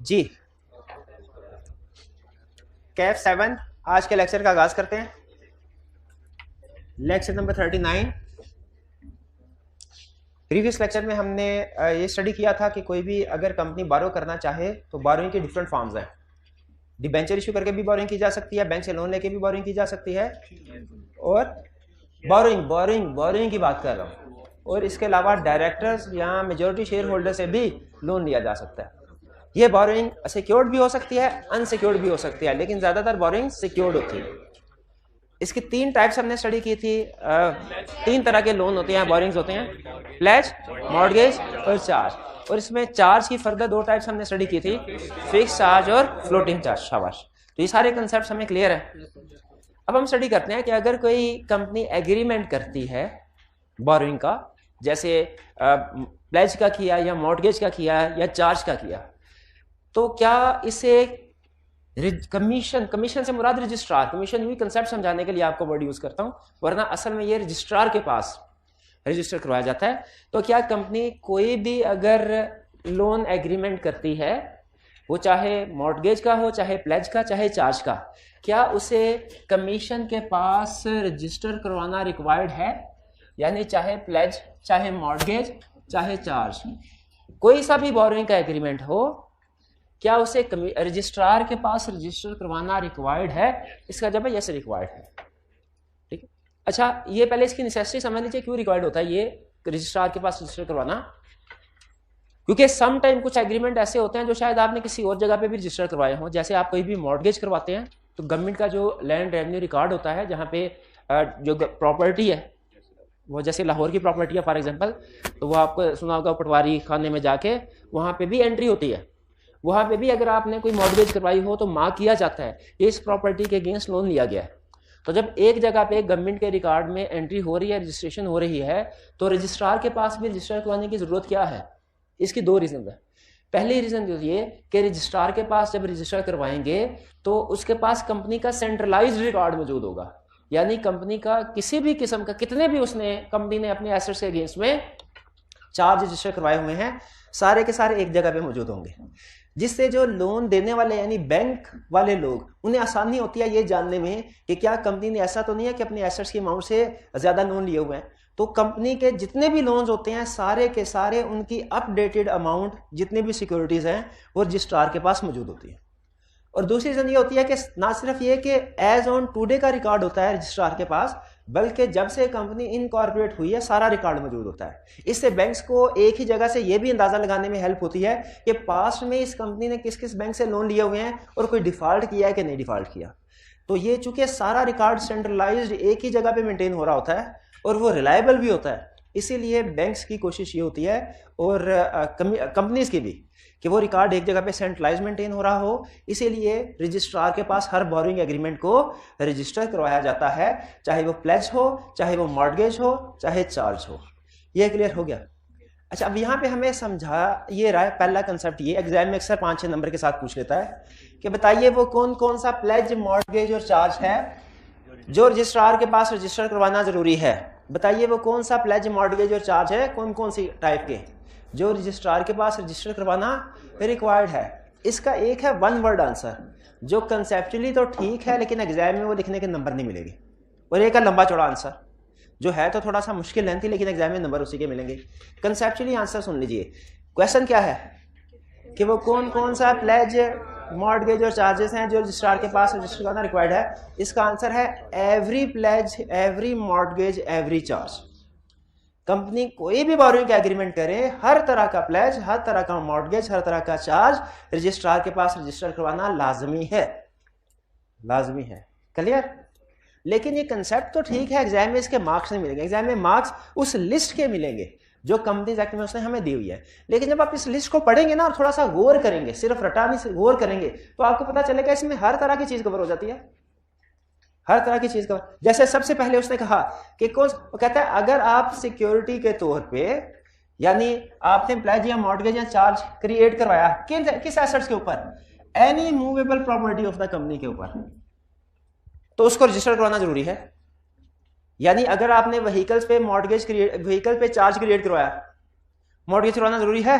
जी, कैफ 7 आज के लेक्चर का आगाज करते हैं। Lecture number 39। प्रीवियस लेक्चर में हमने ये स्टडी किया था कि कोई भी अगर कंपनी बारो करना चाहे तो बारोइंग की डिफरेंट फॉर्म्स हैं। डिबेंचर इशू करके भी बोरिंग की जा सकती है, बैंक से लोन लेके भी बोरिंग की जा सकती है, और बोरिंग बोरिंग बोरिंग की बात कर रहा हूँ। और इसके अलावा डायरेक्टर्स या मेजोरिटी शेयर होल्डर से भी लोन लिया जा सकता है। ये बोरिंग सिक्योर्ड भी हो सकती है, अनसिक्योर्ड भी हो सकती है, लेकिन ज्यादातर बोरिंग सिक्योर्ड होती है। इसकी 3 टाइप्स हमने स्टडी की थी। 3 तरह के लोन होते हैं, बोरिंग्स होते हैं, प्लेज, मॉर्गेज और चार्ज। और इसमें चार्ज की फर्दर 2 टाइप्स हमने स्टडी की थी, फिक्स चार्ज और फ्लोटिंग चार्ज। शाबाश, तो ये सारे कंसेप्ट हमें क्लियर है। अब हम स्टडी करते हैं कि अगर कोई कंपनी एग्रीमेंट करती है बोरिंग का, जैसे प्लेज का किया या मॉर्गेज का किया या चार्ज का किया, तो क्या इसे कमीशन से मुराद रजिस्ट्रार, कमीशन भी कंसेप्ट समझाने के लिए आपको वर्ड यूज करता हूं, वरना असल में ये रजिस्ट्रार के पास रजिस्टर करवाया जाता है। तो क्या कंपनी कोई भी अगर लोन एग्रीमेंट करती है, वो चाहे मॉर्गेज का हो, चाहे प्लेज का, चाहे चार्ज का, क्या उसे कमीशन के पास रजिस्टर करवाना रिक्वायर्ड है? यानी चाहे प्लेज, चाहे मॉर्गेज, चाहे चार्ज, कोई सा भी बोरिंग का एग्रीमेंट हो, क्या उसे रजिस्ट्रार के पास रजिस्टर करवाना रिक्वायर्ड है? इसका जवाब है यस, रिक्वायर्ड है। ठीक है, अच्छा ये पहले इसकी नेसेसिटी समझ लीजिए, क्यों रिक्वायर्ड होता है ये रजिस्ट्रार के पास रजिस्टर करवाना। क्योंकि सम टाइम कुछ एग्रीमेंट ऐसे होते हैं जो शायद आपने किसी और जगह पे भी रजिस्टर करवाए हों। जैसे आप कोई भी मॉर्गेज करवाते हैं तो गवर्नमेंट का जो लैंड रेवेन्यू रिकॉर्ड होता है, जहाँ पे जो प्रॉपर्टी है, वो जैसे लाहौर की प्रॉपर्टी है फॉर एग्जांपल, तो वो आपको सुना होगा पटवारी खाने में जाके वहाँ पे भी एंट्री होती है। वहाँ पे भी अगर आपने कोई मॉर्गेज करवाई हो तो मार्क किया जाता है इस प्रॉपर्टी के अगेंस्ट लोन लिया गया है। तो जब एक जगह पे गवर्नमेंट के रिकॉर्ड में एंट्री हो रही है, रजिस्ट्रेशन हो रही है, तो रजिस्ट्रार के पास भी रजिस्टर करवाने की जरूरत क्या है? इसकी 2 रीजन है। पहली रीजन जो ये कि रजिस्ट्रार के पास जब रजिस्टर करवाएंगे तो उसके पास कंपनी का सेंट्रलाइज्ड रिकॉर्ड मौजूद होगा। यानी कंपनी का किसी भी किस्म का, कितने भी उसने कंपनी ने अपने एसेट्स के अगेंस्ट में चार्ज रजिस्टर करवाए हुए हैं, सारे के सारे एक जगह पे मौजूद होंगे, जिससे जो लोन देने वाले यानी बैंक वाले लोग, उन्हें आसानी होती है ये जानने में कि क्या कंपनी ने ऐसा तो नहीं है कि अपने एसेट्स की अमाउंट से ज्यादा लोन लिए हुए हैं। तो कंपनी के जितने भी लोन्स होते हैं, सारे के सारे उनकी अपडेटेड अमाउंट, जितने भी सिक्योरिटीज हैं, वो रजिस्ट्रार के पास मौजूद होती है। और दूसरी रीजन ये होती है कि ना सिर्फ ये कि एज ऑन टुडे का रिकॉर्ड होता है रजिस्ट्रार के पास, बल्कि जब से कंपनी इनकॉर्पोरेट हुई है सारा रिकॉर्ड मौजूद होता है। इससे बैंक्स को एक ही जगह से ये भी अंदाजा लगाने में हेल्प होती है कि पास्ट में इस कंपनी ने किस किस बैंक से लोन लिए हुए हैं और कोई डिफॉल्ट किया है कि नहीं डिफॉल्ट किया। तो ये चूंकि सारा रिकॉर्ड सेंट्रलाइज्ड एक ही जगह पे मेंटेन हो रहा होता है और वो रिलायबल भी होता है, इसीलिए बैंक्स की कोशिश ये होती है और कंपनीज की भी कि वो रिकॉर्ड एक जगह पे सेंट्रलाइज मेंटेन हो रहा हो। इसीलिए रजिस्ट्रार के पास हर बोरिंग एग्रीमेंट को रजिस्टर करवाया जाता है, चाहे वो प्लेज हो, चाहे वो मॉर्गेज हो, चाहे चार्ज हो। ये क्लियर हो गया? अच्छा, अब यहाँ पे हमें समझा ये रहा है पहला कंसेप्ट। ये एग्जाम में अक्सर 5-6 नंबर के साथ पूछ लेता है कि बताइए वो कौन कौन सा प्लेज, मॉर्गेज और चार्ज है जो रजिस्ट्रार के पास रजिस्टर करवाना जरूरी है। बताइए वो कौन सा प्लेज, मॉर्गेज और चार्ज है, कौन कौन सी टाइप के, जो रजिस्ट्रार के पास रजिस्टर करवाना रिक्वायर्ड है। इसका एक है वन वर्ड आंसर, जो कंसेप्चुअली तो ठीक है लेकिन एग्जाम में वो लिखने के नंबर नहीं मिलेगी। और एक है लंबा चौड़ा आंसर, जो है तो थोड़ा सा मुश्किल लेंथी, लेकिन एग्जाम में नंबर उसी के मिलेंगे। कंसेप्चुअली आंसर सुन लीजिए। क्वेश्चन क्या है कि वो कौन कौन सा प्लेज, मॉर्गेज और चार्जेस हैं जो रजिस्ट्रार के पास रजिस्टर करना रिक्वायर्ड है। इसका आंसर है every pledge, every mortgage, every charge. Company कोई भी बोरिंग का एग्रीमेंट करे, हर तरह का प्लेज, हर तरह का मॉर्गेज, हर तरह का चार्ज रजिस्ट्रार के पास रजिस्टर करवाना लाजमी है, लाजमी है। क्लियर? लेकिन ये कंसेप्ट तो ठीक है, एग्जाम में इसके मार्क्स नहीं मिलेंगे। एग्जाम में मार्क्स उस लिस्ट के मिलेंगे जो कंपनीज एक्ट में उसने हमें दी हुई है। लेकिन जब आप इस लिस्ट को पढ़ेंगे ना और थोड़ा सा गौर करेंगे, सिर्फ रटा नहीं गौर करेंगे, तो आपको पता चलेगा इसमें हर तरह की चीज कवर हो जाती है, हर तरह की चीज का। जैसे सबसे पहले उसने कहा कि वो कहता है अगर आप सिक्योरिटी के तौर पे, यानी आपने प्लेज या मॉर्गेज या चार्ज क्रिएट करवाया किस एसेट्स के ऊपर, any movable property of the company के ऊपर, तो उसको रजिस्टर करवाना जरूरी है। यानी अगर आपने व्हीकल्स पे व्हीकल पे चार्ज क्रिएट करवाया, मॉर्गेज करवाना जरूरी है?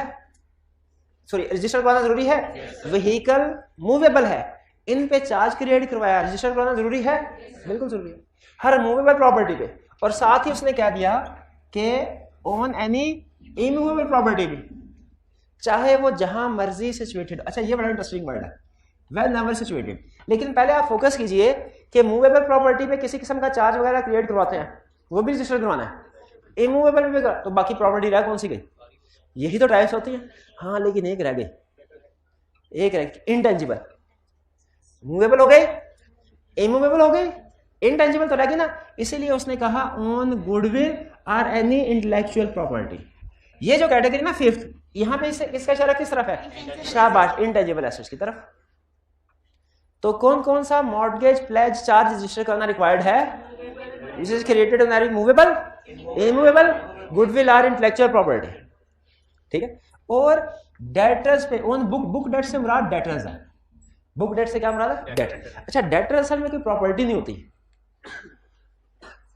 सॉरी रजिस्टर करवाना जरूरी है। व्हीकल मूवेबल है, इन पे चार्ज क्रिएट करवाया, रजिस्टर करवाना जरूरी है, बिल्कुल जरूरी है हर मूवेबल प्रॉपर्टी पे। और साथ ही उसने कह दिया कि ऑन एनी इमूवेबल प्रॉपर्टी भी, चाहे वो जहां मर्जी सिचुएटेड। अच्छा ये बड़ा इंटरेस्टिंग वर्ड है, वेल नेवर सिचुएटेड। लेकिन पहले आप फोकस कीजिए कि मूवेबल प्रॉपर्टी पे किसी किस्म का चार्ज वगैरह क्रिएट करवाते हैं, वो भी रजिस्टर करवाना है। इमूवेबल में तो बाकी प्रॉपर्टी रह कौन सी गई, यही तो टाइप्स होती हैं। हाँ लेकिन एक रह गई, एक रह गई इनटेंजिबल। मूवेबल हो गई, इमूवेबल हो गई, इनटेंजिबल तो रहेगी ना। इसीलिए उसने कहा ऑन गुडविल और एनी इंटेलेक्चुअल प्रॉपर्टी। ये जो कैटेगरी ना फिफ्थ, यहां पे इसका इशारा किस तरफ है, शाबाश, इंटेंजिबल एसेट्स की तरफ। तो कौन कौन सा मॉर्गेज प्लेज चार्ज रजिस्टर करना रिक्वायर्ड है, this is created on any movable, immovable, goodwill और इंटेलेक्चुअल प्रॉपर्टी, ठीक है। और डेटर्स पे ऑन बुक डेट से मुराद डेटर्स है, बुक डेट से क्या मुराद है, डेटर। अच्छा डेटर असल में कोई प्रॉपर्टी नहीं होती,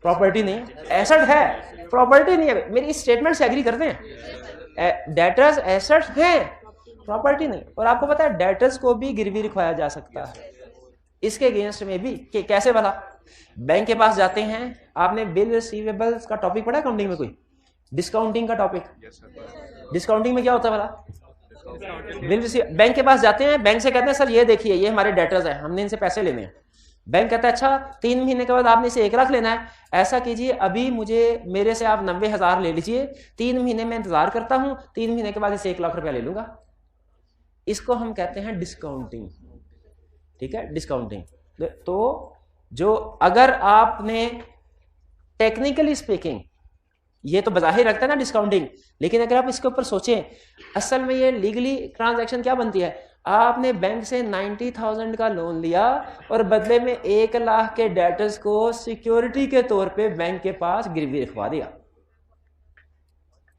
प्रॉपर्टी नहीं, एसेट है, प्रॉपर्टी नहीं है। मेरी इस स्टेटमेंट से एग्री करते हैं, डेटर्स एसेट्स हैं, प्रॉपर्टी नहीं। और आपको पता है डेटर्स को भी गिरवी रखवाया जा सकता है, इसके अगेंस्ट में भी कि कैसे वाला, बैंक के पास जाते हैं, आपने बिल रिसीवेबल्स का टॉपिक पढ़ा अकाउंटिंग में, कोई डिस्काउंटिंग का टॉपिक, डिस्काउंटिंग में क्या होता है वाला, बिल रिसीव, बैंक के पास जाते हैं, बैंक से कहते हैं सर ये देखिए ये हमारे डेटर्स हैं, हमने इनसे पैसे लेने हैं। बैंक कहता है अच्छा 3 महीने के बाद आपने इसे 1 लाख लेना है, ऐसा कीजिए अभी मुझे मेरे से आप 90,000 ले लीजिए, 3 महीने में इंतजार करता हूं, 3 महीने के बाद इसे 1 लाख रुपया ले लूंगा। इसको हम कहते हैं डिस्काउंटिंग, ठीक है, डिस्काउंटिंग। तो जो अगर आपने टेक्निकली स्पीकिंग, ये तो बज़ाहिर रखता है ना डिस्काउंटिंग, लेकिन अगर आप इसके ऊपर सोचें असल में ये लीगली ट्रांजैक्शन क्या बनती है, आपने बैंक से 90,000 का लोन लिया और बदले में 1 लाख के डेटर्स को सिक्योरिटी के तौर पे बैंक के पास गिरवी रखवा दिया,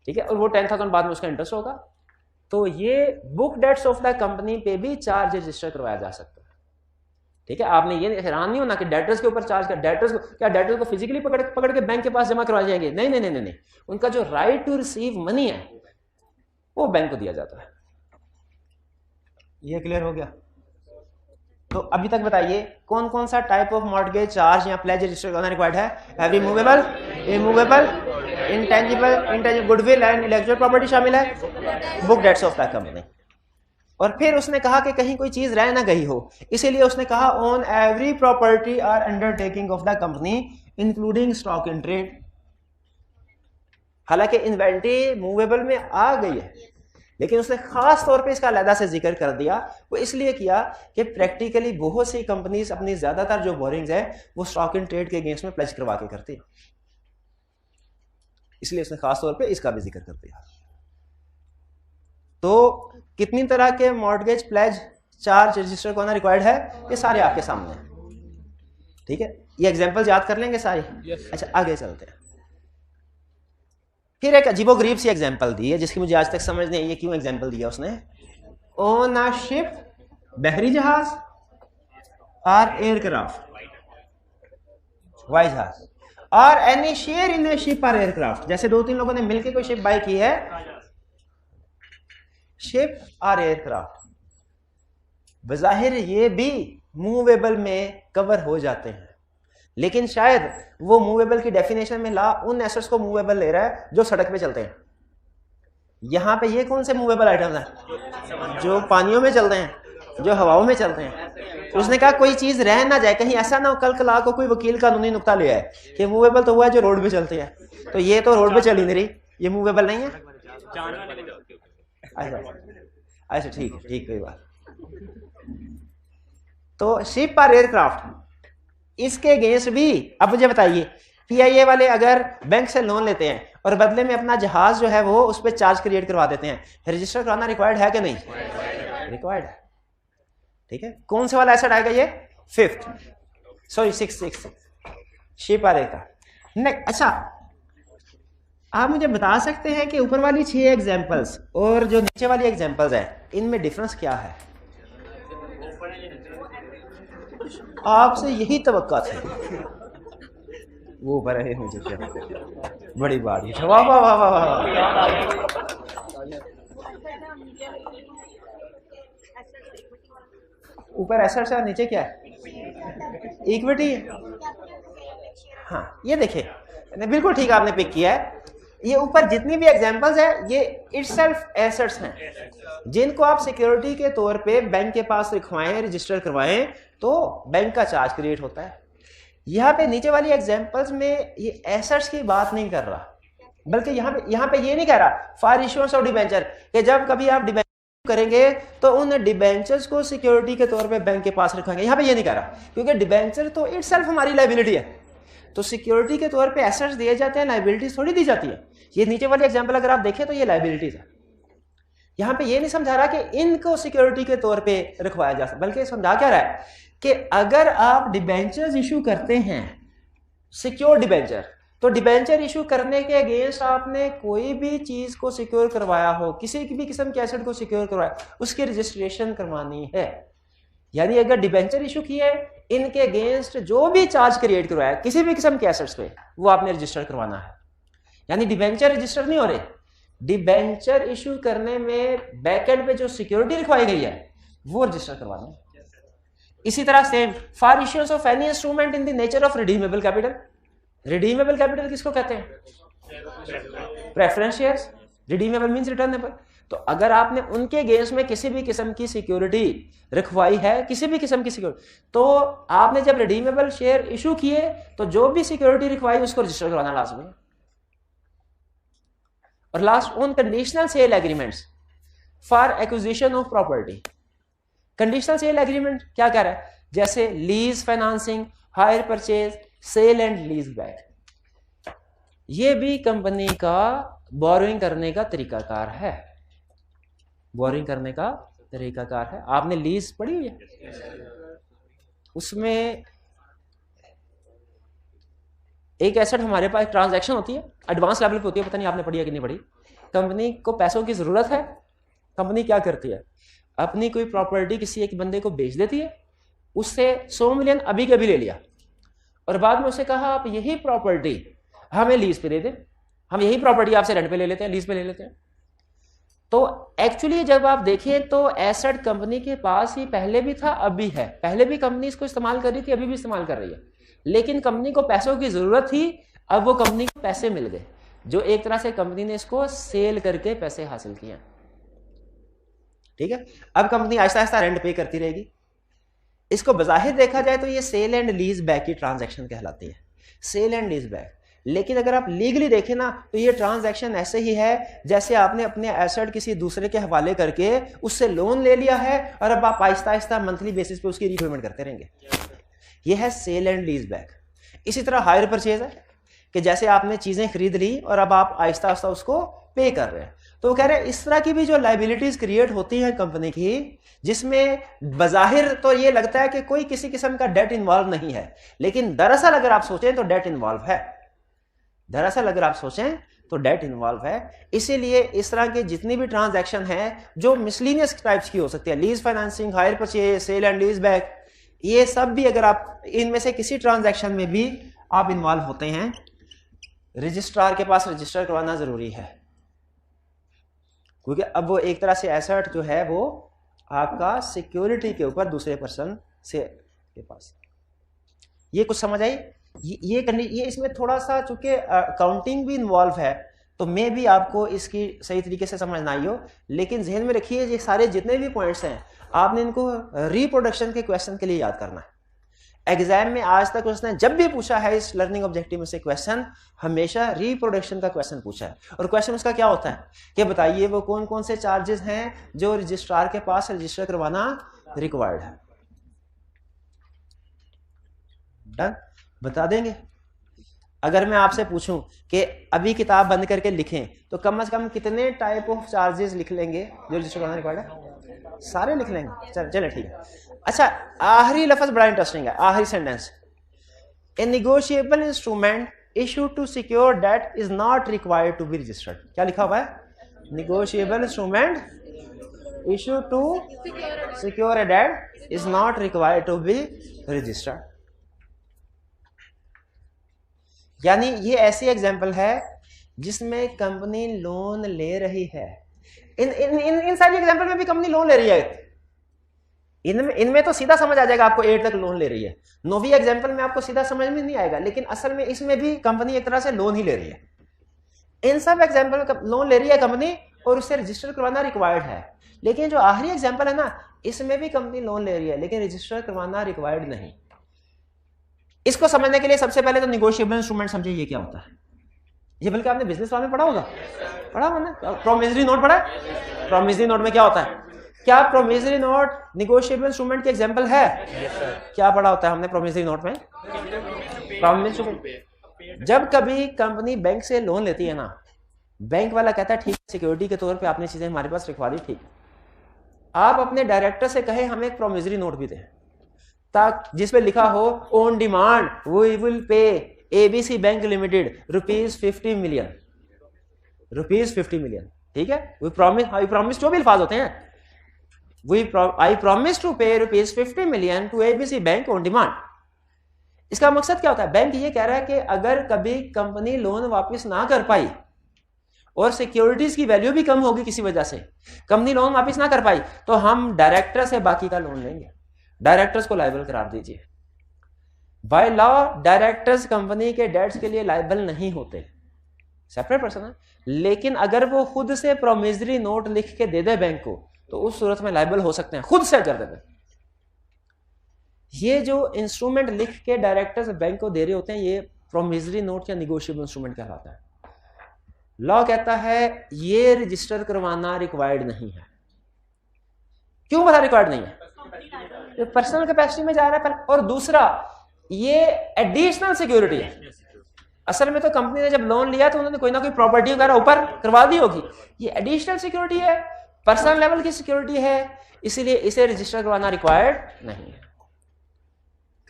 ठीक है, और वो 10,000 बाद में उसका इंटरेस्ट होगा। तो ये book debts of the company पे भी चार्ज रजिस्टर करवाया जा सकता है, ठीक है। आपने ये हैरान नहीं होना कि डेटर्स के ऊपर चार्ज कर, डेटर्स को क्या, डेटर्स को फिजिकली पकड़ के बैंक के पास जमा करवाए जाएंगे, नहीं नहीं नहीं नहीं, उनका जो राइट टू रिसीव मनी है वो बैंक को दिया जाता है। ये क्लियर हो गया। तो अभी तक बताइए कौन कौन सा टाइप ऑफ मॉर्गेज चार्ज या प्लेज रजिस्टर करना रिक्वायर्ड है, every movable, immovable, intangible, goodwill and intellectual property शामिल है, book debts of the company. और फिर उसने कहा कि कहीं कोई चीज रह ना गई हो, इसीलिए उसने कहा ऑन एवरी प्रॉपर्टी और undertaking of the company including stock in trade. हालांकि इन्वेंट्री मूवेबल में आ गई है, लेकिन उसने खास तौर पे इसका अलहदा से जिक्र कर दिया। वो इसलिए किया कि प्रैक्टिकली बहुत सी कंपनीज अपनी ज्यादातर जो बोरिंग्स है वो स्टॉक इन ट्रेड के अगेंस्ट में प्लेज करवा के करती है, इसलिए उसने खास तौर पे इसका भी जिक्र कर दिया। तो कितनी तरह के मॉर्गेज प्लेज चार्ज रजिस्टर करना रिक्वायर्ड है, ये सारे आपके सामने हैं, ठीक है। ये एग्जांपल याद कर लेंगे सारे, अच्छा आगे चलते हैं। फिर एक अजीबोगरीब सी एग्जांपल दी है जिसकी मुझे आज तक समझ नहीं आई, ये क्यों एग्जांपल दिया उसने। ऑन अ शिप, बहरी जहाज और एयरक्राफ्ट, हवाई जहाज, और any share in A ship और एयरक्राफ्ट। जैसे 2-3 लोगों ने मिलकर कोई शिप बाय की है, शिप और एयरक्राफ्ट, बज़ाहिर ये भी मूवेबल में कवर हो जाते हैं, लेकिन शायद वो मूवेबल की डेफिनेशन में ला उन एसेट्स को मूवेबल ले रहा है जो सड़क पे चलते हैं। यहां पे ये कौन से मूवेबल आइटम्स हैं, जो पानियों में चलते हैं, जो हवाओं में चलते हैं। उसने कहा कोई चीज रह ना जाए, कहीं ऐसा ना हो कल कला को कोई वकील कानूनी नुक्ता ले आए कि मूवेबल तो हुआ है जो रोड पे चलते हैं, तो ये तो रोड पे चल ही नहीं रही, ये मूवेबल नहीं है। अच्छा ठीक है, ठीक कोई बात। तो शिप और एयरक्राफ्ट, इसके अगेंस्ट भी अब मुझे बताइए, पीआईए वाले अगर बैंक से लोन लेते हैं और बदले में अपना जहाज जो है वो उस पर चार्ज क्रिएट करवा देते हैं, रजिस्टर कराना रिक्वायर्ड है कि नहीं, रिक्वायर्ड है, ठीक है। कौन सा वाला एसेट आएगा, ये फिफ्थ, सॉरी सिक्स, शिप और एयरक्राफ्ट। नेक्स्ट, अच्छा आप मुझे बता सकते हैं कि ऊपर वाली 6 एग्जांपल्स और जो नीचे वाली एग्जांपल्स है इनमें डिफरेंस क्या है? आपसे यही तवक्का थी, वो ऊपर है मुझे क्या बड़ी बात है। वाह वाह वाह वाह, ऊपर एसेट्स है, नीचे क्या है? इक्विटी। हाँ ये देखिए बिल्कुल ठीक आपने पिक किया है। ये ऊपर जितनी भी एग्जांपल्स है ये इटसेल्फ एसेट्स हैं जिनको आप सिक्योरिटी के तौर पे बैंक के पास लिखवाएं, रजिस्टर करवाएं तो बैंक का चार्ज क्रिएट होता है। यहाँ पे नीचे वाली एग्जांपल्स में ये एसेट्स की बात नहीं कर रहा, बल्कि यहाँ पे ये नहीं कह रहा फॉर इश्यूएंस ऑफ डिबेंचर कि जब कभी आप डिबेंचर करेंगे तो उन डिबेंचर्स को सिक्योरिटी के तौर पे बैंक के पास रखेंगे। यहाँ पे ये नहीं कह रहा, क्योंकि डिबेंचर तो इटसेल्फ हमारी लायबिलिटी है, तो सिक्योरिटी के तौर पे एसेट्स दिए जाते हैं, लायबिलिटीज थोड़ी दी जाती है। ये नीचे वाली एग्जांपल अगर आप देखें तो ये लायबिलिटीज है। यहाँ पे ये नहीं समझा रहा कि इनको सिक्योरिटी के तौर पे रखवाया जा सकता, बल्कि समझा क्या रहा है कि अगर आप डिबेंचर्स इशू करते हैं, सिक्योर डिबेंचर, तो डिबेंचर इशू करने के अगेंस्ट आपने कोई भी चीज को सिक्योर करवाया हो, किसी भी किस्म के एसेट को सिक्योर करवाया, उसकी रजिस्ट्रेशन करवानी है। यानी अगर डिबेंचर इशू किए, इनके अगेंस्ट जो भी चार्ज क्रिएट करवाया किसी भी किस्म के एसेट्स पे, वो आपने रजिस्टर करवाना है। यानी डिबेंचर रजिस्टर नहीं हो रहे, डिबेंचर इशू करने में बैकएंड पे जो सिक्योरिटी लिखवाई गई है वो रजिस्टर करवाना है। इसी तरह same for issuance of any instrument in the nature of redeemable capital. Redeemable capital किसको कहते हैं? Preference shares. Redeemable means returnable. तो अगर आपने उनके अगेंस्ट में किसी भी किस्म की सिक्योरिटी रखवाई है, किसी भी किस्म की सिक्योरिटी, तो आपने जब रिडीमेबल शेयर इशू किए तो जो भी सिक्योरिटी रिक्वायरी उसको रजिस्टर करवाना लाजमी है। और last on conditional sale agreements for acquisition of property. Conditional sale agreement क्या कह रहा है? जैसे lease financing, hire purchase, sale and lease back, ये भी कंपनी का बोरोइंग करने का तरीकाकार है। बोरोइंग करने का तरीकाकार है। आपने लीज पढ़ी हुई है? उसमें एक एसेट हमारे पास ट्रांजैक्शन होती है, एडवांस लेवल पे होती है, पता नहीं आपने पढ़ी है कि नहीं पढ़ी। कंपनी को पैसों की जरूरत है, कंपनी क्या करती है, अपनी कोई प्रॉपर्टी किसी एक बंदे को बेच देती है, उससे 100 मिलियन अभी के अभी ले लिया और बाद में उसे कहा आप यही प्रॉपर्टी हमें लीज पे दे दें, हम यही प्रॉपर्टी आपसे रेंट पे ले लेते हैं, लीज पे ले लेते हैं। तो एक्चुअली जब आप देखें तो एसेट कंपनी के पास ही पहले भी था, अभी है। पहले भी कंपनी इसको इस्तेमाल कर रही थी, अभी भी इस्तेमाल कर रही है, लेकिन कंपनी को पैसों की जरूरत थी, अब वो कंपनी को पैसे मिल गए, जो एक तरह से कंपनी ने इसको सेल करके पैसे हासिल किए। ठीक है, अब कंपनी आहिस्ता आहिस्ता रेंट पे करती रहेगी। इसको बज़ाहिर देखा जाए तो ये सेल एंड लीज बैक की ट्रांजैक्शन कहलाती है, सेल एंड लीज बैक। लेकिन अगर आप लीगली देखें ना तो ये ट्रांजैक्शन ऐसे ही है जैसे आपने अपने एसेट किसी दूसरे के हवाले करके उससे लोन ले लिया है और अब आप आहिस्ता आहिस्ता मंथली बेसिस पे उसकी रीपेमेंट करते रहेंगे। ये है सेल एंड लीज बैक। इसी तरह हायर परचेज है कि जैसे आपने चीजें खरीद ली और अब आप आहिस्ता आहिस्ता उसको पे कर रहे हैं। तो वो कह रहे हैं इस तरह की भी जो लायबिलिटीज क्रिएट होती हैं कंपनी की, जिसमें बज़ाहिर तो ये लगता है कि कोई किसी किस्म का डेट इन्वॉल्व नहीं है, लेकिन दरअसल अगर आप सोचें तो डेट इन्वॉल्व है। दरअसल अगर आप सोचें तो डेट इन्वॉल्व है। इसीलिए इस तरह के जितनी भी ट्रांजैक्शन हैं जो मिसलीनियस टाइप्स की हो सकती है, lease financing, hire purchase, sale and lease back, ये सब भी अगर आप इनमें से किसी ट्रांजैक्शन में भी आप इन्वॉल्व होते हैं, रजिस्ट्रार के पास रजिस्टर करवाना जरूरी है, क्योंकि अब वो एक तरह से एसेट जो है वो आपका सिक्योरिटी के ऊपर दूसरे पर्सन से के पास। ये कुछ समझ आई? ये इसमें थोड़ा सा चूंकि अकाउंटिंग भी इन्वॉल्व है तो मैं भी आपको इसकी सही तरीके से समझ ना आई हो, लेकिन जहन में रखिए ये सारे जितने भी पॉइंट्स हैं आपने इनको रिप्रोडक्शन के क्वेश्चन के लिए याद करना है। एग्जाम में आज तक उसने जब भी पूछा है इस लर्निंग ऑब्जेक्टिव में से क्वेश्चन, हमेशा रिप्रोडक्शन का क्वेश्चन पूछा है। और क्वेश्चन उसका क्या होता है कि बताइए वो कौन कौन से चार्जेस हैं जो रजिस्ट्रार के पास रजिस्टर करवाना रिक्वायर्ड है। डन, बता देंगे। अगर मैं आपसे पूछूं कि अभी किताब बंद करके लिखें तो कम से कम कितने टाइप ऑफ चार्जेस लिख लेंगे जो रजिस्टर करवाना रिक्वायर्ड है? सारे लिख लेंगे। चले ठीक है। अच्छा, आखिरी लफ्ज बड़ा इंटरेस्टिंग है, आखिरी sentence, a negotiable instrument issue to secure debt is not required to be registered. क्या लिखा हुआ है? Negotiable instrument issue to secure a debt is not required to be registered. यानी ये ऐसी एग्जांपल है जिसमें कंपनी लोन ले रही है, इन सारी एग्जांपल में भी कंपनी लोन ले रही है। इनमें तो सीधा समझ आ जाएगा आपको 8 तक लोन ले रही है। 9वीं एग्जांपल में आपको सीधा समझ में नहीं आएगा, लेकिन असल में इसमें भी कंपनी एक तरह से लोन ही ले रही है। इन सब एग्जांपल में लोन ले रही है कंपनी और उससे रजिस्टर करवाना रिक्वायर्ड है। लेकिन जो आखिरी एग्जांपल है ना, इसमें भी कंपनी लोन ले रही है लेकिन रजिस्टर करवाना रिक्वायर्ड नहीं। इसको समझने के लिए सबसे पहले तो निगोशिएबल इंस्ट्रूमेंट समझिए ये क्या होता है। ये बल्कि आपने बिजनेस लॉ में पढ़ा होगा, पढ़ा होगा ना, प्रोमिसरी नोट पढ़ा है। प्रोमिसरी नोट में क्या होता है? क्या प्रोमिसरी नोट निगोशिएबल इंस्ट्रूमेंट के एग्जांपल है? क्या पढ़ा होता है हमने प्रोमिसरी नोट में? जब कभी कंपनी बैंक से लोन लेती है ना, बैंक वाला कहता है ठीक सिक्योरिटी के तौर पे आपने चीजें हमारे पास रखवा दी, ठीक। आप अपने डायरेक्टर से कहें हमें एक प्रोमिसरी नोट भी दें, ताकि जिसपे लिखा हो on demand we will pay ABC bank limited ₹50 million, ₹50 million, ठीक है। वी प्रॉमिस जो भी अल्फाज होते हैं, I promise to pay ₹50 million to ABC bank on demand. इसका मकसद क्या होता है? बैंक ये कह रहा है कि अगर कभी कंपनी लोन वापस ना कर पाई और सिक्योरिटीज की वैल्यू भी कम होगी किसी वजह से, कंपनी लोन वापस ना कर पाई, तो हम डायरेक्टर से बाकी का लोन लेंगे, डायरेक्टर्स को लायबल करार दीजिए। बाय लॉ डायरेक्टर्स कंपनी के डेट्स के लिए लायबल नहीं होते, सेपरेट पर्सन है। लेकिन अगर वो खुद से प्रोमिसरी नोट लिख के दे दे बैंक को, तो उस सूरत में लायबल हो सकते हैं, खुद से कर देते। ये जो इंस्ट्रूमेंट लिख के डायरेक्टर्स बैंक को दे रहे होते हैं, ये प्रोमिसरी नोट या निगोशिएबल इंस्ट्रूमेंट कहलाता है। लॉ कहता है ये रजिस्टर करवाना रिक्वायर्ड नहीं है। क्यों बोला रिक्वायर्ड नहीं है? पर्सनल कैपेसिटी में जा रहा है। और दूसरा, ये एडिशनल सिक्योरिटी है। असल में तो कंपनी ने जब लोन लिया तो उन्होंने कोई ना कोई प्रॉपर्टी वगैरह ऊपर करवा दी होगी, ये एडिशनल सिक्योरिटी है, पर्सनल लेवल की सिक्योरिटी है, इसीलिए इसे रजिस्टर करवाना रिक्वायर्ड नहीं है।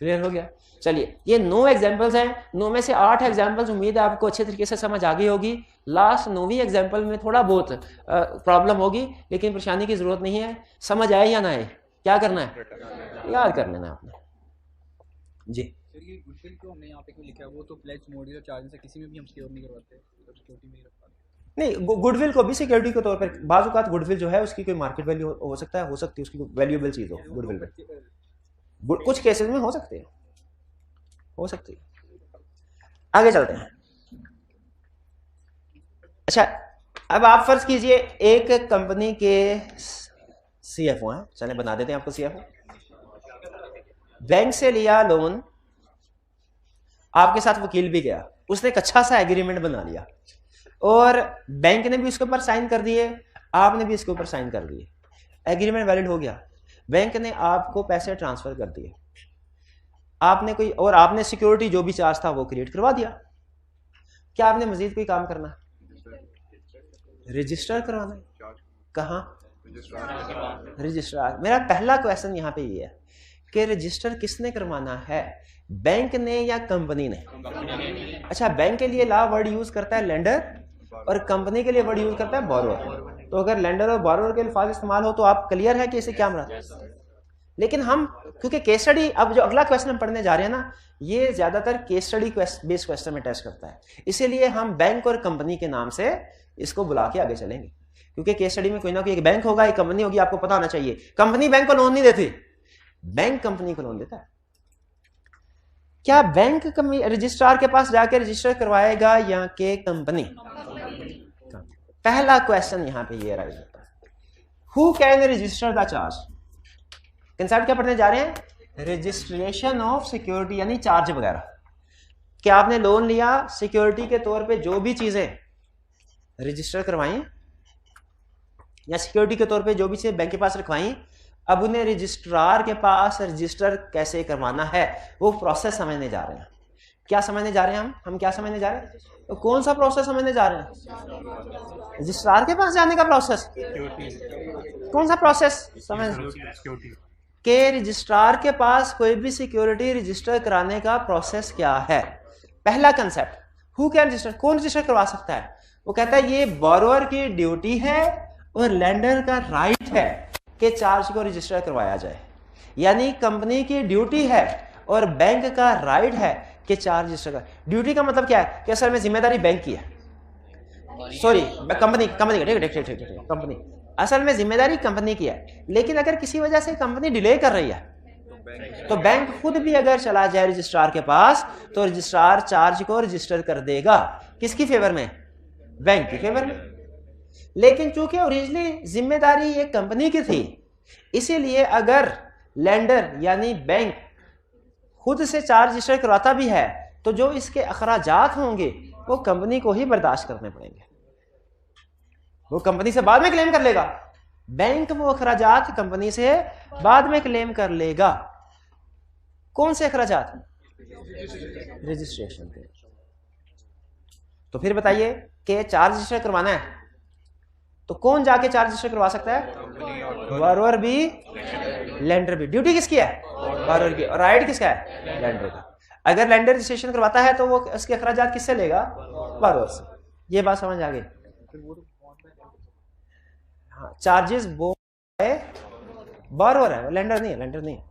क्लियर हो गया? चलिए, ये 9 एग्जांपल्स हैं। 9 में से 8 एग्जांपल्स उम्मीद है आपको अच्छे तरीके से समझ आ गई होगी। लास्ट 9वीं एग्जांपल में थोड़ा बहुत प्रॉब्लम होगी, लेकिन परेशानी की जरूरत नहीं है। समझ आए या ना आए, क्या करना है? याद कर लेना आपने जी। गुडविल को हमने यहाँ पे क्यों लिखा है? वो तो प्लेज मोड है, चार्ज से किसी में भी हम सिक्योर नहीं करवाते, तो सिक्योरिटी में ही रखवाते। नहीं, गुडविल को भी सिक्योरिटी के तौर पर बाज़ औक़ात गुडविल जो है उसकी कोई मार्केट वैल्यू हो सकता है, हो सकती है उसकी वैल्यूएबल चीज हो गुडविल में, कुछ केसेस में हो सकती है, हो सकती है। आगे चलते हैं। अच्छा, अब आप फर्ज कीजिए एक कंपनी के सीएफओ हैं, चले बना देते हैं आपको सीएफओ। बैंक से लिया लोन, आपके साथ वकील भी गया, उसने एक अच्छा सा एग्रीमेंट बना लिया और बैंक ने भी उसके ऊपर साइन कर दिए, आपने भी इसके ऊपर साइन कर दिए, एग्रीमेंट वैलिड हो गया। बैंक ने आपको पैसे ट्रांसफर कर दिए, आपने सिक्योरिटी जो भी चार्ज था वो क्रिएट करवा दिया। क्या आपने मजीद कोई काम करना? रजिस्टर करवाना है। कहाँ? रजिस्ट्रार। मेरा पहला क्वेश्चन यहाँ पे ये है कि रजिस्टर किसने करवाना है, बैंक ने या कंपनी ने? अच्छा, बैंक के लिए ला वर्ड यूज करता है लेंडर और कंपनी के लिए वर्ड यूज करता है बोरोवर। तो अगर लेंडर और बोरोवर के अल्फाज इस्तेमाल हो तो आप क्लियर है कि इसे क्या मराद। लेकिन हम क्योंकि केस स्टडी, अब जो अगला क्वेश्चन हम पढ़ने जा रहे हैं ना, ये ज्यादातर केस स्टडी बेस्ड क्वेश्चन में टेस्ट करता है, इसीलिए हम बैंक और कंपनी के नाम से इसको बुला के आगे चलेंगे। क्योंकि केस स्टडी में कोई ना कोई एक बैंक होगा, एक कंपनी होगी, आपको पता होना चाहिए। कंपनी बैंक को लोन नहीं देती, बैंक कंपनी को लोन देता है। क्या बैंक रजिस्ट्रार के पास जाकर रजिस्टर करवाएगा या के कंपनी? पहला क्वेश्चन यहां पे ये राइज होता है, who can register the charge. Concept क्या पढ़ने जा रहे हैं? रजिस्ट्रेशन ऑफ सिक्योरिटी, यानी चार्ज वगैरह। क्या आपने लोन लिया, सिक्योरिटी के तौर पे जो भी चीजें रजिस्टर करवाई या सिक्योरिटी के तौर पे जो भी चीजें बैंक के पास रखवाई, अब उन्हें रजिस्ट्रार के पास रजिस्टर कैसे करवाना है वो प्रोसेस समझने जा रहे हैं। क्या समझने जा रहे हैं हम क्या समझने जा रहे हैं? तो कौन सा प्रोसेस समझने जा रहे हैं? रजिस्ट्रार के पास जाने का प्रोसेस। कौन सा प्रोसेस समझ के रजिस्ट्रार के पास कोई भी सिक्योरिटी रजिस्टर कराने का प्रोसेस क्या है? पहला कंसेप्ट, हु कैन रजिस्टर, कौन रजिस्टर करवा सकता है? वो कहता है ये बोरोअर की ड्यूटी है और लेंडर का राइट है कि चार्ज को रजिस्टर करवाया जाए। यानी कंपनी की ड्यूटी है और बैंक का राइट है कि चार्ज रजिस्टर कर। ड्यूटी का मतलब क्या है कि असल में जिम्मेदारी बैंक की है। सॉरी कंपनी कंपनी ठीक ठीक ठीक ठीक कंपनी, असल में जिम्मेदारी कंपनी की है, लेकिन अगर किसी वजह से कंपनी डिले कर रही है तो बैंक खुद भी अगर चला जाए रजिस्ट्रार के पास तो रजिस्ट्रार चार्ज को रजिस्टर कर देगा, किसकी फेवर में? बैंक की फेवर में। लेकिन चूंकि ओरिजिनली जिम्मेदारी ये कंपनी की थी, इसीलिए अगर लेंडर यानी बैंक खुद से चार्ज रजिस्टर करवाता भी है तो जो इसके अखराजात होंगे वो कंपनी को ही बर्दाश्त करने पड़ेंगे, वो कंपनी से बाद में क्लेम कर लेगा। बैंक वो अखराजात कंपनी से बाद में क्लेम कर लेगा। कौन से अखराजात? रजिस्ट्रेशन के। तो फिर बताइए कि चार्ज रजिस्टर करवाना है तो कौन जाके चार्ज रजिस्टर करवा सकता है? बारोअर भी, लेंडर भी। ड्यूटी किसकी है? बारोअर की। और राइट किसका है? लेंडर का। अगर लेंडर रजिस्ट्रेशन करवाता है तो वो उसके अखराजात किससे लेगा? बारोअर से। ये बात समझ आ गई? हाँ, चार्जेस बारोअर है, लेंडर नहीं है, लेंडर नहीं है।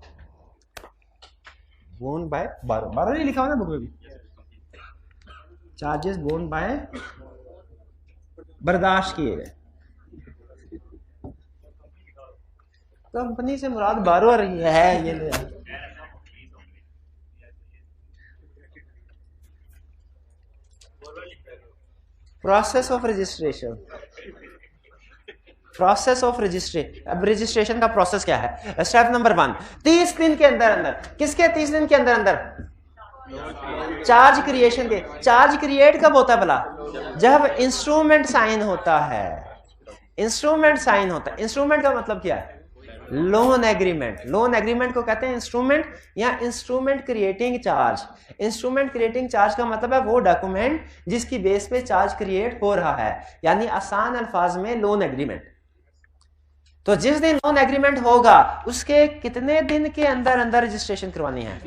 बोन बाय बारोअर, बारोअर ही लिखा हुआ ना बुक में भी। चार्जेस बोन बाय, बर्दाश्त किए गए। कंपनी से मुराद बारोअर ही है। ये process of registration, process of registration. अब रजिस्ट्रेशन का प्रोसेस क्या है? स्टेप नंबर 1, 30 दिन के अंदर अंदर। किसके 30 दिन के अंदर अंदर? चार्ज क्रिएशन के। चार्ज क्रिएट कब होता है भला? जब इंस्ट्रूमेंट साइन होता है। इंस्ट्रूमेंट साइन होता है। इंस्ट्रूमेंट का मतलब क्या है? Loan agreement. लोन एग्रीमेंट को कहते हैं इंस्ट्रूमेंट या instrument creating charge. Instrument creating charge का मतलब है वो डॉक्यूमेंट जिसकी बेस पे चार्ज क्रिएट हो रहा है, यानी आसान अल्फाज में लोन एग्रीमेंट। तो जिस दिन लोन एग्रीमेंट होगा उसके कितने दिन के अंदर अंदर रजिस्ट्रेशन करवानी है?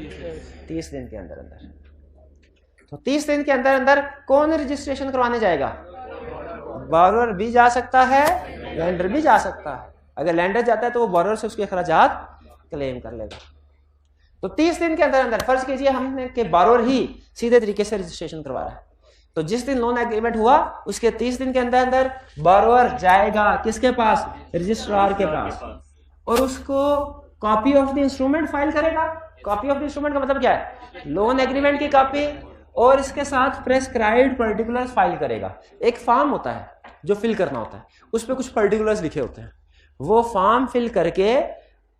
30 दिन के अंदर अंदर। तो 30 दिन के अंदर अंदर कौन रजिस्ट्रेशन करवाने जाएगा? बारोअर भी जा सकता है, लेंडर भी जा सकता है। अगर लेंडर जाता है तो वो बारोअर से उसके खर्चात क्लेम कर लेगा। तो 30 दिन के अंदर अंदर, फर्ज कीजिए हमने कि बारोअर ही सीधे तरीके से रजिस्ट्रेशन करवा रहा है, तो जिस दिन लोन एग्रीमेंट हुआ उसके 30 दिन के अंदर अंदर बारोअर जाएगा किसके पास? रजिस्ट्रार के पास, और उसको copy of the instrument file करेगा। कॉपी ऑफ द इंस्ट्रूमेंट का मतलब क्या है? लोन एग्रीमेंट की कॉपी, और इसके साथ प्रेस्क्राइब्ड पर्टिकुलर्स फाइल करेगा। एक फॉर्म होता है जो फिल करना होता है, उस पर कुछ पर्टिकुलर्स लिखे होते हैं, वो फॉर्म फिल करके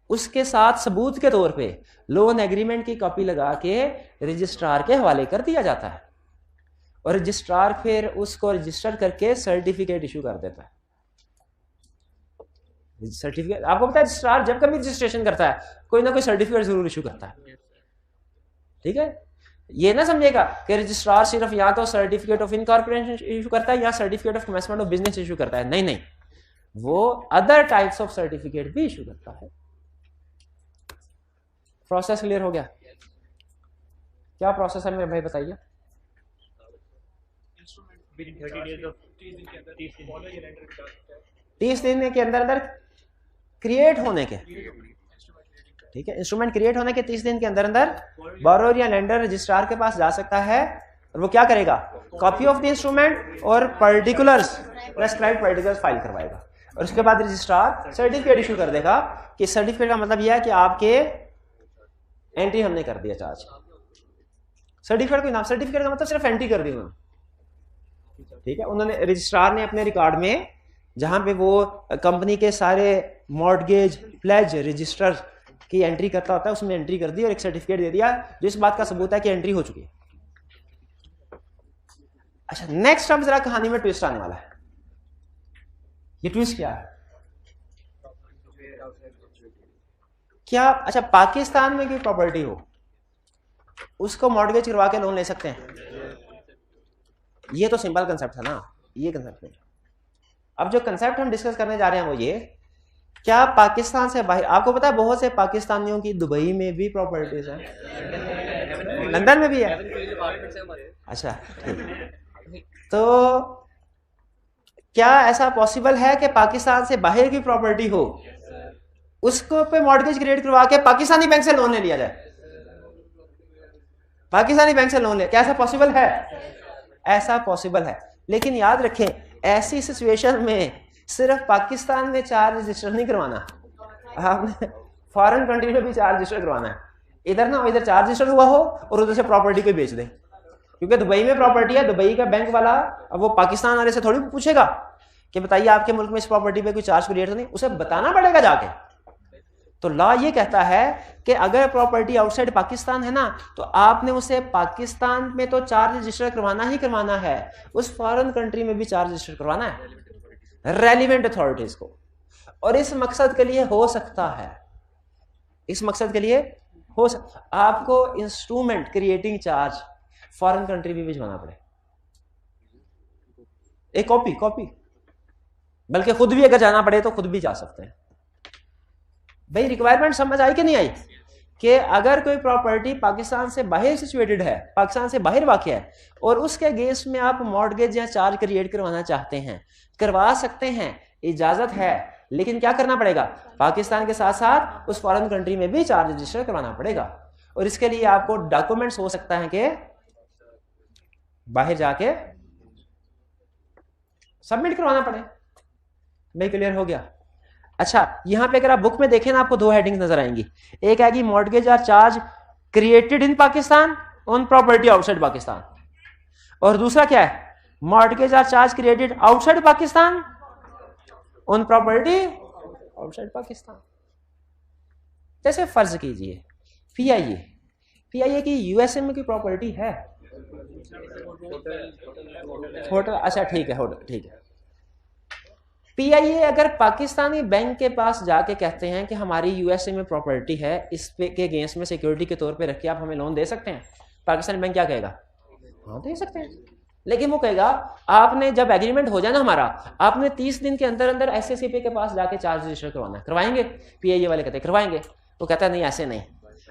उसके साथ सबूत के तौर पे लोन एग्रीमेंट की कॉपी लगा के रजिस्ट्रार के हवाले कर दिया जाता है, और रजिस्ट्रार फिर उसको रजिस्टर करके सर्टिफिकेट इशू कर देता है। सर्टिफिकेट आपको पता है, रजिस्ट्रार जब कभी रजिस्ट्रेशन करता है कोई ना कोई सर्टिफिकेट जरूर इशू करता है। ठीक है, ये ना समझेगा कि रजिस्ट्रार सिर्फ या तो सर्टिफिकेट ऑफ इनकॉर्पोरेशन इशू करता है या certificate of commencement of business issue करता है। नहीं नहीं, वो अदर टाइप्स ऑफ सर्टिफिकेट भी इशू करता है। प्रोसेस क्लियर हो गया? क्या प्रोसेस है मेरे भाई बताइए? 30 दिन के अंदर अंदर क्रिएट होने के, ठीक है, इंस्ट्रूमेंट क्रिएट होने के 30 दिन के अंदर अंदर बारोअर या लेंडर रजिस्ट्रार के पास जा सकता है, और वो क्या करेगा? कॉपी ऑफ द इंस्ट्रूमेंट और पर्टिकुलर्स, प्रेस्क्राइब्ड पर्टिकुलर्स फाइल करवाएगा, और उसके बाद रजिस्ट्रार सर्टिफिकेट इशू कर देगा। कि सर्टिफिकेट का मतलब यह है कि आपके एंट्री हमने कर दिया चार्ज। सर्टिफिकेट कोई नाम, सर्टिफिकेट का मतलब सिर्फ एंट्री कर दी उन्होंने। ठीक है, उन्होंने, रजिस्ट्रार ने अपने रिकॉर्ड में जहां पे वो कंपनी के सारे मॉर्टगेज, प्लेज, रजिस्टर की एंट्री करता होता है उसमें एंट्री कर दी और एक सर्टिफिकेट दे दिया जो इस बात का सबूत है कि एंट्री हो चुकी है। अच्छा, नेक्स्ट अब जरा कहानी में ट्विस्ट आने वाला है। ये ट्विस्ट क्या है? क्या अच्छा पाकिस्तान में कोई प्रॉपर्टी हो उसको मॉर्टगेज करवा के लोन ले सकते हैं? ये तो सिंपल कंसेप्ट है ना, ये कंसेप्ट नहीं। अब जो कंसेप्ट हम डिस्कस करने जा रहे हैं वो ये, क्या पाकिस्तान से बाहर, आपको पता है बहुत से पाकिस्तानियों की दुबई में भी प्रॉपर्टीज हैं, लंदन में भी है। अच्छा, तो क्या ऐसा पॉसिबल है कि पाकिस्तान से बाहर की प्रॉपर्टी हो उसको पे मॉर्टगेज क्रिएट करवा के पाकिस्तानी बैंक से लोन ले लिया जाए? पाकिस्तानी बैंक से लोन ले, क्या ऐसा पॉसिबल है? ऐसा पॉसिबल है, लेकिन याद रखें ऐसी सिचुएशन में सिर्फ पाकिस्तान में 4 रजिस्टर नहीं करवाना, आपने फॉरेन कंट्री में भी 4 रजिस्टर करवाना है। इधर ना इधर 4 रजिस्टर हुआ हो और उधर से प्रॉपर्टी को बेच दे, क्योंकि दुबई में प्रॉपर्टी है, दुबई का बैंक वाला अब वो पाकिस्तान वाले से थोड़ी पूछेगा कि बताइए आपके मुल्क में इस प्रॉपर्टी पे कोई चार्ज क्रिएट तो नहीं, उसे बताना पड़ेगा जाके। तो लॉ ये कहता है कि अगर प्रॉपर्टी आउटसाइड पाकिस्तान है ना, तो आपने उसे पाकिस्तान में तो 4 रजिस्टर करवाना ही करवाना है, उस फॉरेन कंट्री में भी 4 रजिस्टर करवाना है रेलिवेंट अथॉरिटीज को। और इस मकसद के लिए हो सकता है, इस मकसद के लिए आपको instrument creating charge foreign country भी भिजवाना पड़े, एक कॉपी, बल्कि खुद भी अगर जाना पड़े तो खुद भी जा सकते हैं। भाई रिक्वायरमेंट समझ आई कि नहीं आई कि अगर कोई प्रॉपर्टी पाकिस्तान से बाहर सिचुएटेड है, पाकिस्तान से बाहर वाक़ है, और उसके अगेंस्ट में आप मॉर्गेज या चार्ज क्रिएट करवाना चाहते हैं, करवा सकते हैं, इजाजत है, लेकिन क्या करना पड़ेगा, पाकिस्तान के साथ साथ उस फॉरेन कंट्री में भी चार्ज रजिस्टर करवाना पड़ेगा। और इसके लिए आपको डॉक्यूमेंट्स हो सकता है कि बाहर जाके सबमिट करवाना पड़े। भाई क्लियर हो गया? अच्छा, यहां पे अगर आप बुक में देखें ना, आपको 2 हेडिंग्स नजर आएंगी। एक आएगी मॉर्गेज और charge created in Pakistan on property outside Pakistan, और दूसरा क्या है, मॉर्गेज और charge created outside Pakistan on property outside Pakistan. जैसे फर्ज कीजिए पीआईए की यूएसए में कोई प्रॉपर्टी है, होटल, अच्छा ठीक है। पीआईए अगर पाकिस्तानी बैंक के पास जाके कहते हैं कि हमारी यूएसए में प्रॉपर्टी है, इस पे के अगेंस्ट में सिक्योरिटी के तौर पे रख के आप हमें लोन दे सकते हैं, पाकिस्तानी बैंक क्या कहेगा, हाँ दे सकते हैं। लेकिन वो कहेगा आपने जब एग्रीमेंट हो जाए ना हमारा, आपने 30 दिन के अंदर अंदर एसएससीपी के पास जाके चार्ज रजिस्टर करवाना है। करवाएंगे? पीआईए वाले कहते हैं करवाएंगे। तो कहता है नहीं, ऐसे नहीं,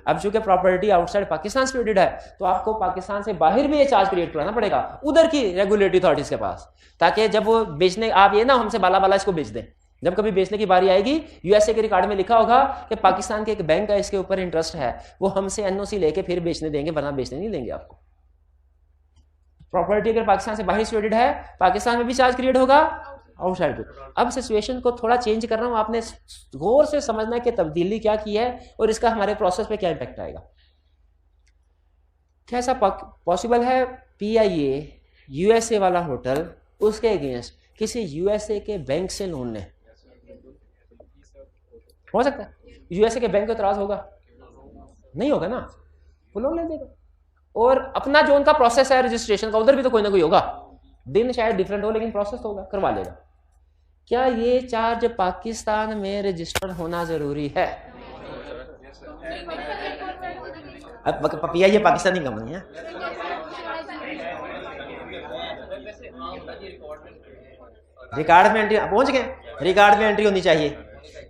अब चूंकि प्रॉपर्टी आउटसाइड पाकिस्तान सिक्योरिटेड है, तो आपको पाकिस्तान से बाहर भी ये चार्ज क्रिएट कराना पड़ेगा उधर की रेगुलेटरी अथॉरिटीज के पास, ताकि जब वो बेचने, आप ये ना हमसे बाला इसको बेच दें, जब कभी बेचने की बारी आएगी, यूएसए के रिकॉर्ड में लिखा होगा कि पाकिस्तान के एक बैंक का इसके ऊपर इंटरेस्ट है, वो हमसे एनओसी लेके फिर बेचने देंगे, वरना बेचने नहीं देंगे आपको। प्रॉपर्टी अगर पाकिस्तान से बाहर सिक्योरिटेड है, पाकिस्तान में भी चार्ज क्रिएट होगा, आउटसाइड। अब सिचुएशन को थोड़ा चेंज कर रहा हूं, आपने गौर से समझना है कि तब्दीली क्या की है और इसका हमारे प्रोसेस पे क्या इंपैक्ट आएगा। क्या ऐसा पॉसिबल है पीआईए यूएसए वाला होटल उसके अगेंस्ट किसी यूएसए के बैंक से लोन ले? हो सकता है यूएसए के बैंक को इतराज होगा? नहीं होगा ना, वो लोन ले देगा। और अपना जो उनका प्रोसेस है रजिस्ट्रेशन का, उधर भी तो कोई ना कोई होगा, दिन शायद डिफरेंट हो लेकिन प्रोसेस तो होगा, करवा लेगा। क्या ये चार्ज पाकिस्तान में रजिस्टर्ड होना जरूरी है? अब ये पाकिस्तानी कंपनी है, रिकॉर्ड में एंट्री पहुंच गए, रिकॉर्ड में एंट्री होनी चाहिए।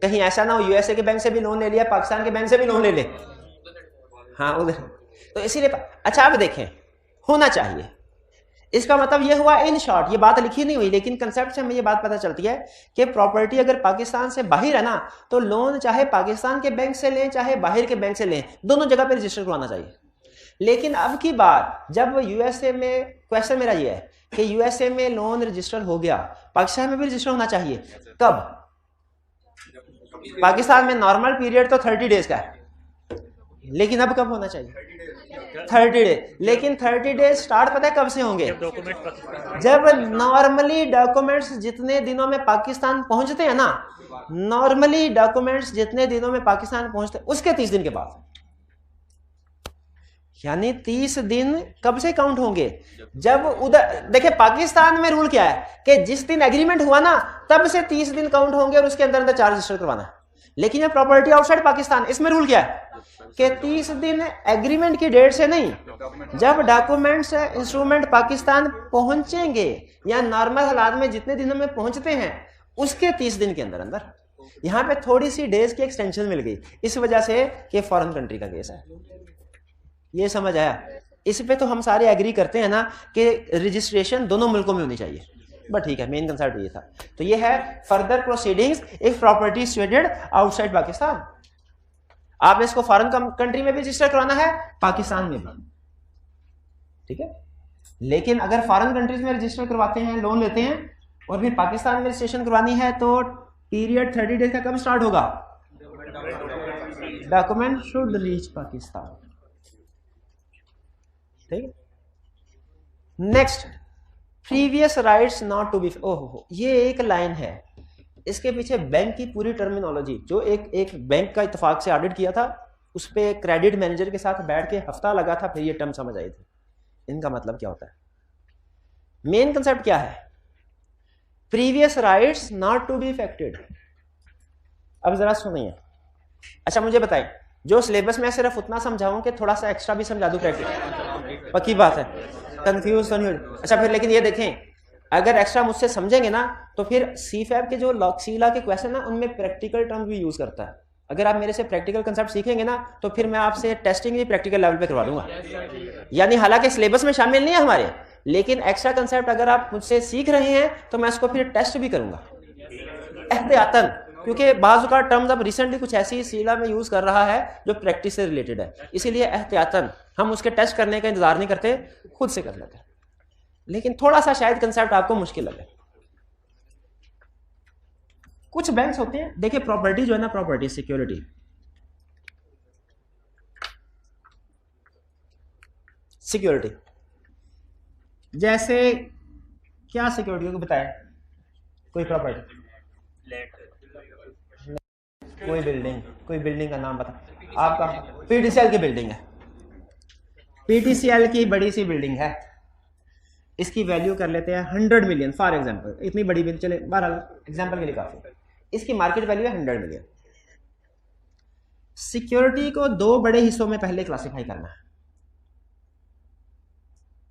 कहीं ऐसा ना हो यूएसए के बैंक से भी लोन ले लिया, पाकिस्तान के बैंक से भी लोन ले ले, हाँ उधर। तो इसीलिए अच्छा आप देखें, होना चाहिए। इसका मतलब ये हुआ इन शॉर्ट, ये बात लिखी नहीं हुई लेकिन कंसेप्ट से हमें ये बात पता चलती है कि प्रॉपर्टी अगर पाकिस्तान से बाहर है ना, तो लोन चाहे पाकिस्तान के बैंक से लें चाहे बाहर के बैंक से लें, दोनों जगह पे रजिस्टर करवाना चाहिए। लेकिन अब की बात, जब यूएसए में, क्वेश्चन मेरा ये है कि यूएसए में लोन रजिस्टर हो गया, पाकिस्तान में भी रजिस्टर होना चाहिए। कब? पाकिस्तान में नॉर्मल पीरियड तो 30 डेज का है, लेकिन अब कब होना चाहिए? 30 डेज। लेकिन 30 डेज स्टार्ट पता है कब से होंगे? जब नॉर्मली डॉक्यूमेंट्स जितने दिनों में पाकिस्तान पहुंचते हैं ना, नॉर्मली डॉक्यूमेंट्स जितने दिनों में पाकिस्तान पहुंचते हैं उसके 30 दिन के बाद, यानी 30 दिन कब से काउंट होंगे? जब उधर देखिए पाकिस्तान में रूल क्या है कि जिस दिन एग्रीमेंट हुआ ना तब से 30 दिन काउंट होंगे और उसके अंदर अंदर चार्ज रजिस्टर करवाना है। लेकिन ये प्रॉपर्टी आउटसाइड पाकिस्तान, इसमें रूल क्या है कि 30 दिन एग्रीमेंट की डेट से नहीं, जब डॉक्यूमेंट्स इंस्ट्रूमेंट पाकिस्तान पहुंचेंगे या नॉर्मल हालात में जितने दिनों में पहुंचते हैं उसके 30 दिन के अंदर अंदर। यहां पे थोड़ी सी डेज की एक्सटेंशन मिल गई इस वजह से कि फॉरेन कंट्री का केस है। ये समझ आया? इस पे तो हम सारे एग्री करते हैं ना कि रजिस्ट्रेशन दोनों मुल्कों में होनी चाहिए, बट ठीक है, मेन कंसेप्ट ये था। तो ये है further proceedings if property situated outside Pakistan. आपने इसको फॉरेन कंट्री में भी रजिस्टर कराना है, पाकिस्तान में भी, ठीक है। लेकिन अगर फॉरेन कंट्रीज में रजिस्टर करवाते हैं, लोन लेते हैं, और फिर पाकिस्तान में रजिस्ट्रेशन करवानी है तो पीरियड 30 डेज का कब स्टार्ट होगा? Document should reach Pakistan. ठीक है। Next, previous rights not to be, ओहो ये एक लाइन है, इसके पीछे बैंक की पूरी टर्मिनोलॉजी, जो एक बैंक का इत्तेफाक से ऑडिट किया था, उस पे क्रेडिट मैनेजर के साथ बैठ के हफ्ता लगा था, फिर ये टर्म समझ आई थी इनका मतलब क्या होता है। मेन कंसेप्ट क्या है? Previous rights not to be affected. अब जरा सुनिए। अच्छा मुझे बताएं, जो सिलेबस में सिर्फ उतना समझाऊं कि थोड़ा सा एक्स्ट्रा भी समझा दूं प्रैक्टिस? पक्की बात है, कंफ्यूज तो नहीं हो। अच्छा फिर लेकिन ये देखें, अगर एक्स्ट्रा मुझसे समझेंगे ना तो फिर सीफैब के जो सीला के क्वेश्चन ना उनमें प्रैक्टिकल टर्म भी यूज करता है। अगर आप मेरे से प्रैक्टिकल कंसेप्ट सीखेंगे ना तो फिर मैं आपसे टेस्टिंग भी प्रैक्टिकल लेवल पे करवा दूंगा। यानी हालांकि सिलेबस में शामिल नहीं है हमारे, लेकिन एक्स्ट्रा कंसेप्ट अगर आप मुझसे सीख रहे हैं तो मैं उसको फिर टेस्ट भी करूंगा एहतियातन, क्योंकि बाज़ का टर्म्स अब रिसेंटली कुछ ऐसी सीला में यूज कर रहा है जो प्रैक्टिस से रिलेटेड है, इसीलिए एहतियातन हम उसके टेस्ट करने का इंतजार नहीं करते, खुद से कर लेते हैं। लेकिन थोड़ा सा शायद कंसेप्ट आपको मुश्किल लगे। कुछ बैंक्स होते हैं, देखिए प्रॉपर्टी जो है ना, प्रॉपर्टी सिक्योरिटी, सिक्योरिटी जैसे क्या सिक्योरिटी को बताए? कोई प्रॉपर्टी, कोई बिल्डिंग का नाम बता आपका। पीटीसीएल की बिल्डिंग है, पीटीसीएल की बड़ी सी बिल्डिंग है, इसकी वैल्यू कर लेते हैं 100 मिलियन फॉर एग्जांपल। इतनी बड़ी बिल्डिंग, चले बहरहाल एग्जांपल के लिए काफी, इसकी मार्केट वैल्यू है 100 मिलियन। सिक्योरिटी को दो बड़े हिस्सों में पहले क्लासिफाई करना है,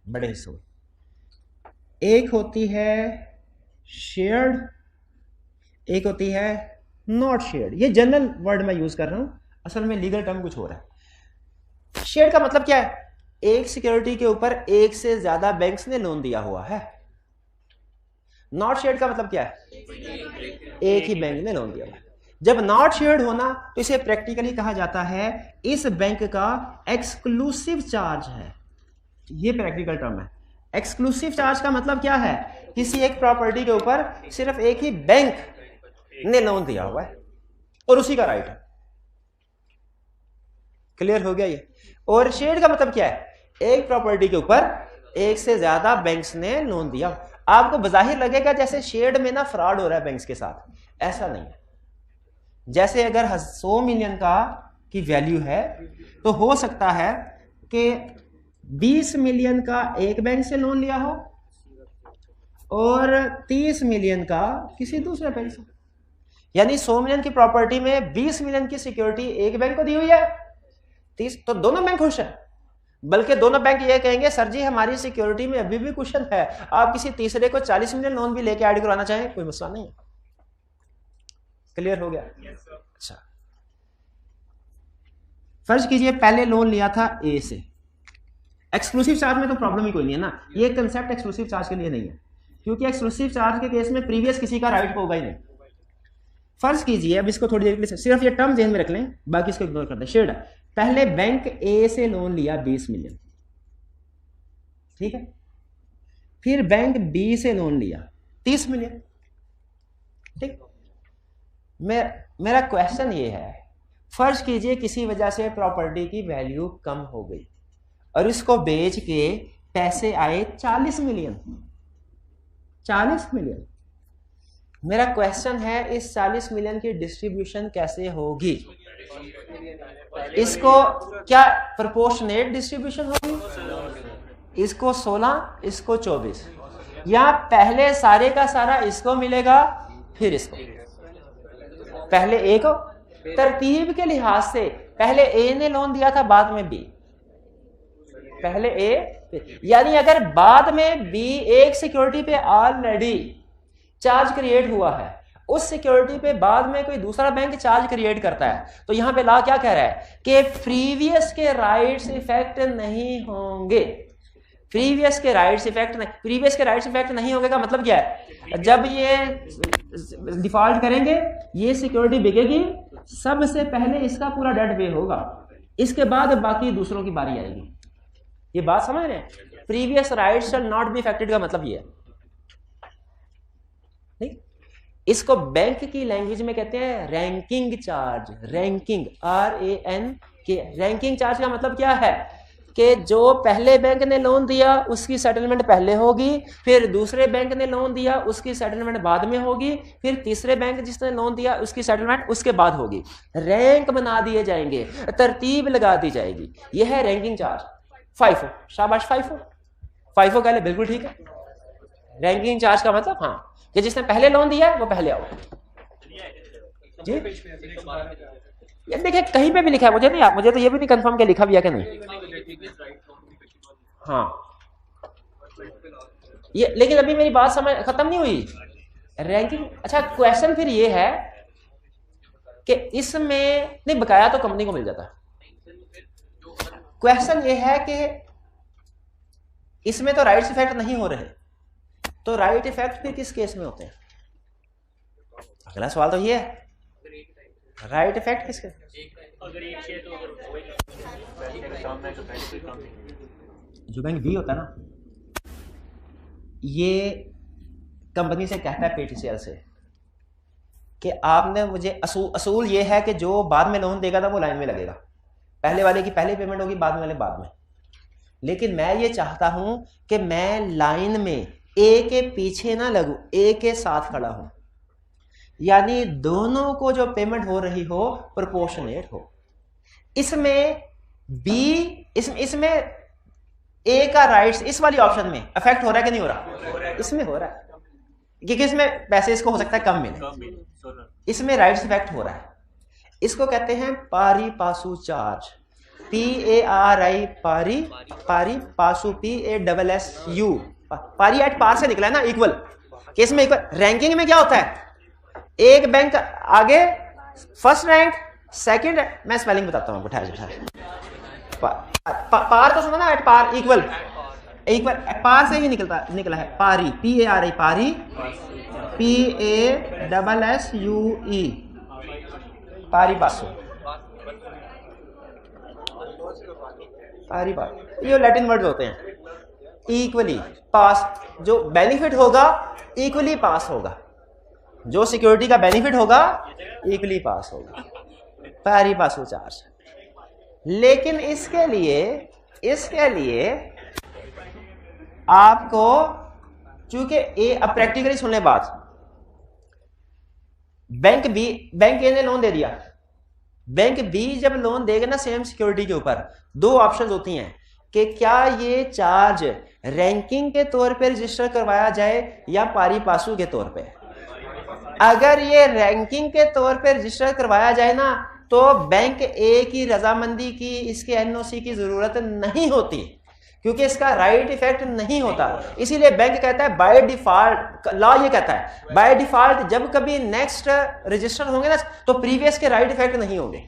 बड़े हिस्सों में। एक होती है शेयर्ड, एक होती है नॉट शेयर्ड। ये जनरल वर्ड मैं यूज कर रहा हूं, असल में लीगल टर्म कुछ और है। शेयर्ड का मतलब क्या है? एक सिक्योरिटी के ऊपर एक से ज्यादा बैंक्स ने लोन दिया हुआ है। नॉट शेयर्ड का मतलब क्या है? एक ही बैंक ने लोन दिया हुआ है। जब नॉट शेयर्ड होना तो इसे प्रैक्टिकली कहा जाता है इस बैंक का एक्सक्लूसिव चार्ज है। ये प्रैक्टिकल टर्म है। एक्सक्लूसिव चार्ज का मतलब क्या है? किसी एक प्रॉपर्टी के ऊपर सिर्फ एक ही बैंक ने लोन दिया हुआ है और उसी का राइट है। क्लियर हो गया ये? और शेयर्ड का मतलब क्या है? एक प्रॉपर्टी के ऊपर एक से ज्यादा बैंक्स ने लोन दिया। आपको बजाहिर लगेगा जैसे शेयर्ड में ना फ्रॉड हो रहा है बैंक्स के साथ, ऐसा नहीं है। जैसे अगर 100 मिलियन का की वैल्यू है तो हो सकता है कि 20 मिलियन का एक बैंक से लोन लिया हो और 30 मिलियन का किसी दूसरे बैंक से। यानी 100 मिलियन की प्रॉपर्टी में 20 मिलियन की सिक्योरिटी एक बैंक को दी हुई है, 30, तो दोनों बैंक खुश है। बल्कि दोनों बैंक ये कहेंगे सर जी हमारी सिक्योरिटी में अभी भी कुशन है, आप किसी तीसरे को 40 मिलियन लोन भी लेके ऐड करवाना चाहें कोई मसला नहीं है। क्लियर हो गया? अच्छा, फर्ज कीजिए पहले लोन लिया था ए से। एक्सक्लूसिव चार्ज में तो प्रॉब्लम ही कोई नहीं है ना, ये कंसेप्ट एक्सक्लूसिव चार्ज के लिए नहीं है, क्योंकि एक्सक्लूसिव चार्ज के केस में प्रीवियस किसी का राइट होगा ही नहीं। फर्ज कीजिए, अब इसको थोड़ी देर के लिए सिर्फ ये टर्म ध्यान में रख लें, बाकी इसको इग्नोर कर दें। शेयर्ड, पहले बैंक ए से लोन लिया 20 मिलियन, ठीक है, फिर बैंक बी से लोन लिया 30 मिलियन, ठीक। मेरा क्वेश्चन ये है, फर्ज कीजिए किसी वजह से प्रॉपर्टी की वैल्यू कम हो गई और इसको बेच के पैसे आए 40 मिलियन। 40 मिलियन, मेरा क्वेश्चन है इस 40 मिलियन की डिस्ट्रीब्यूशन कैसे होगी? इसको क्या प्रोपोर्शनेट डिस्ट्रीब्यूशन होगी? इसको 16, इसको 24, या पहले सारे का सारा इसको मिलेगा फिर इसको? पहले ए को, तरतीब के लिहाज से पहले ए ने लोन दिया था बाद में बी, पहले ए, यानी अगर बाद में बी एक सिक्योरिटी पे ऑलरेडी चार्ज क्रिएट हुआ है, उस सिक्योरिटी पे बाद में कोई दूसरा बैंक चार्ज क्रिएट करता है, तो यहां पे लॉ क्या कह रहा है कि प्रीवियस के राइट्स इफेक्ट नहीं होंगे। प्रीवियस के राइट्स इफेक्ट नहीं होंगे का मतलब क्या है? जब ये डिफॉल्ट करेंगे, ये सिक्योरिटी बिकेगी, सबसे पहले इसका पूरा डेट पे होगा, इसके बाद बाकी दूसरों की बारी आएगी। ये बात समझ रहे हैं? Previous rights shall not be affected का मतलब ये है। इसको बैंक की लैंग्वेज में कहते हैं ranking charge. Ranking, RANK। Ranking charge का मतलब क्या है कि जो पहले बैंक ने लोन दिया उसकी सेटलमेंट पहले होगी, फिर दूसरे बैंक ने लोन दिया उसकी सेटलमेंट बाद में होगी, फिर तीसरे बैंक जिसने लोन दिया उसकी सेटलमेंट उसके बाद होगी। रैंक बना दिए जाएंगे, तरतीब लगा दी जाएगी। यह है रैंकिंग चार्ज। FIFO, शाबाश FIFO, FIFO कह ले, बिल्कुल ठीक है। रैंकिंग चार्ज का मतलब हाँ कि जिसने पहले लोन दिया है वो पहले आओ जी। ये देखिए कहीं पे भी लिखा है, मुझे तो ये भी नहीं कंफर्म कि लिखा भी है कि नहीं। हाँ ये, लेकिन अभी मेरी बात समझ खत्म नहीं हुई। रैंकिंग, अच्छा क्वेश्चन फिर ये है कि इसमें नहीं, बकाया तो कंपनी को मिल जाता। क्वेश्चन ये है कि इसमें तो राइट्स इफेक्ट नहीं हो रहे, तो राइट इफेक्ट फिर किस केस में होते हैं? अगला सवाल तो ये है, राइट इफेक्ट किसके? जो बैंक बी होता है ना, ये कंपनी से कहता है PTCL से कि आपने मुझे असूल ये है कि जो बाद में लोन देगा ना वो लाइन में लगेगा, पहले वाले की पहले पेमेंट होगी, बाद वाले बाद में। लेकिन मैं ये चाहता हूं कि मैं लाइन में ए के पीछे ना लगूं, ए के साथ खड़ा हूं, यानी दोनों को जो पेमेंट हो रही हो प्रोपोर्शनेट हो। इसमें बी, इसमें ए का राइट्स इस वाली ऑप्शन में अफेक्ट हो रहा है कि नहीं हो रहा? इसमें हो रहा है, क्योंकि इसमें पैसे इसको हो सकता है कम मिले, इसमें राइट्स इफेक्ट हो रहा है। इसको कहते हैं पारी पासू चार्ज, PARI, पारी पासू PASSU। पारी एट पार से निकला है ना, इक्वल केस में इक्वल। रैंकिंग में क्या होता है, एक बैंक आगे फर्स्ट रैंक, सेकंड, मैं स्पेलिंग बताता हूं, पार तो सुना ना, एट पार इक्वल, पार से ही निकला है पारी, PARI, पारी PASSUE, पारी पासू, पारी पास, ये लैटिन वर्ड्स होते हैं। इक्वली पास, जो बेनिफिट होगा इक्वली पास होगा, जो सिक्योरिटी का बेनिफिट होगा इक्वली पास होगा, पारी पासू चार्ज। लेकिन इसके लिए आपको, चूंकि अब प्रैक्टिकली सुन ले बात, बैंक ए ने लोन दे दिया, बैंक बी जब लोन देगा ना सेम सिक्योरिटी के ऊपर, दो ऑप्शंस होती हैं कि क्या ये चार्ज रैंकिंग के तौर पे रजिस्टर करवाया जाए या पारी पासू के तौर पे। अगर ये रैंकिंग के तौर पे रजिस्टर करवाया जाए ना, तो बैंक ए की रजामंदी की, इसके NOC की जरूरत नहीं होती, क्योंकि इसका राइट इफेक्ट नहीं होता। इसीलिए बैंक कहता है बाय डिफॉल्ट, लॉ ये कहता है बाय डिफॉल्ट जब कभी नेक्स्ट रजिस्टर होंगे ना, तो प्रीवियस के राइट इफेक्ट नहीं होंगे।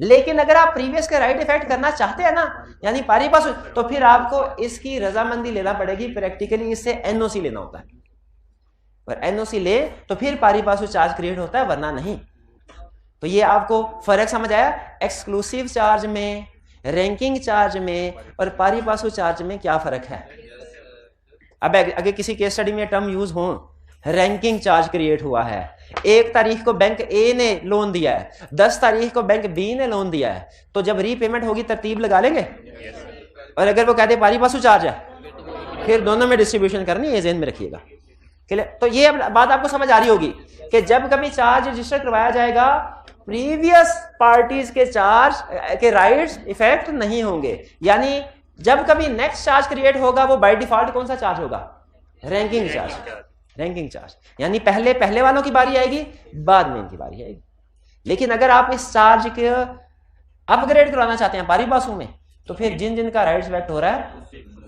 लेकिन अगर आप प्रीवियस के राइट इफेक्ट करना चाहते हैं ना, यानी पारी पासू, तो फिर आपको इसकी रजामंदी लेना पड़ेगी, प्रैक्टिकली इससे NOC लेना होता है। और NOC ले तो फिर पारी पासू चार्ज क्रिएट होता है, वरना नहीं। तो ये आपको फर्क समझ आया, एक्सक्लूसिव चार्ज में, रैंकिंग चार्ज में और पारी पासू चार्ज में क्या फर्क है। अब अगर किसी केस स्टडी में टर्म यूज हो, रैंकिंग चार्ज क्रिएट हुआ है, 1 तारीख को बैंक ए ने लोन दिया है, 10 तारीख को बैंक बी ने लोन दिया है, तो जब रीपेमेंट होगी तरतीब लगा लेंगे। और अगर वो कहते पारी पासू चार्ज है, फिर दोनों में डिस्ट्रीब्यूशन करनी है, ज़हन में रखिएगा। तो ये बात आपको समझ आ रही होगी कि जब कभी चार्ज रजिस्टर करवाया जाएगा, प्रीवियस पार्टीज के चार्ज के राइट्स इफेक्ट नहीं होंगे, यानी जब कभी नेक्स्ट चार्ज क्रिएट होगा वो बाय डिफॉल्ट कौन सा चार्ज होगा? Ranking charge. रैंकिंग चार्ज यानी पहले वालों की बारी आएगी, बाद में इनकी बारी आएगी। लेकिन अगर आप इस चार्ज के अपग्रेड कराना चाहते हैं पारी पासू में, तो फिर जिन जिन का राइट्स इफेक्ट हो रहा है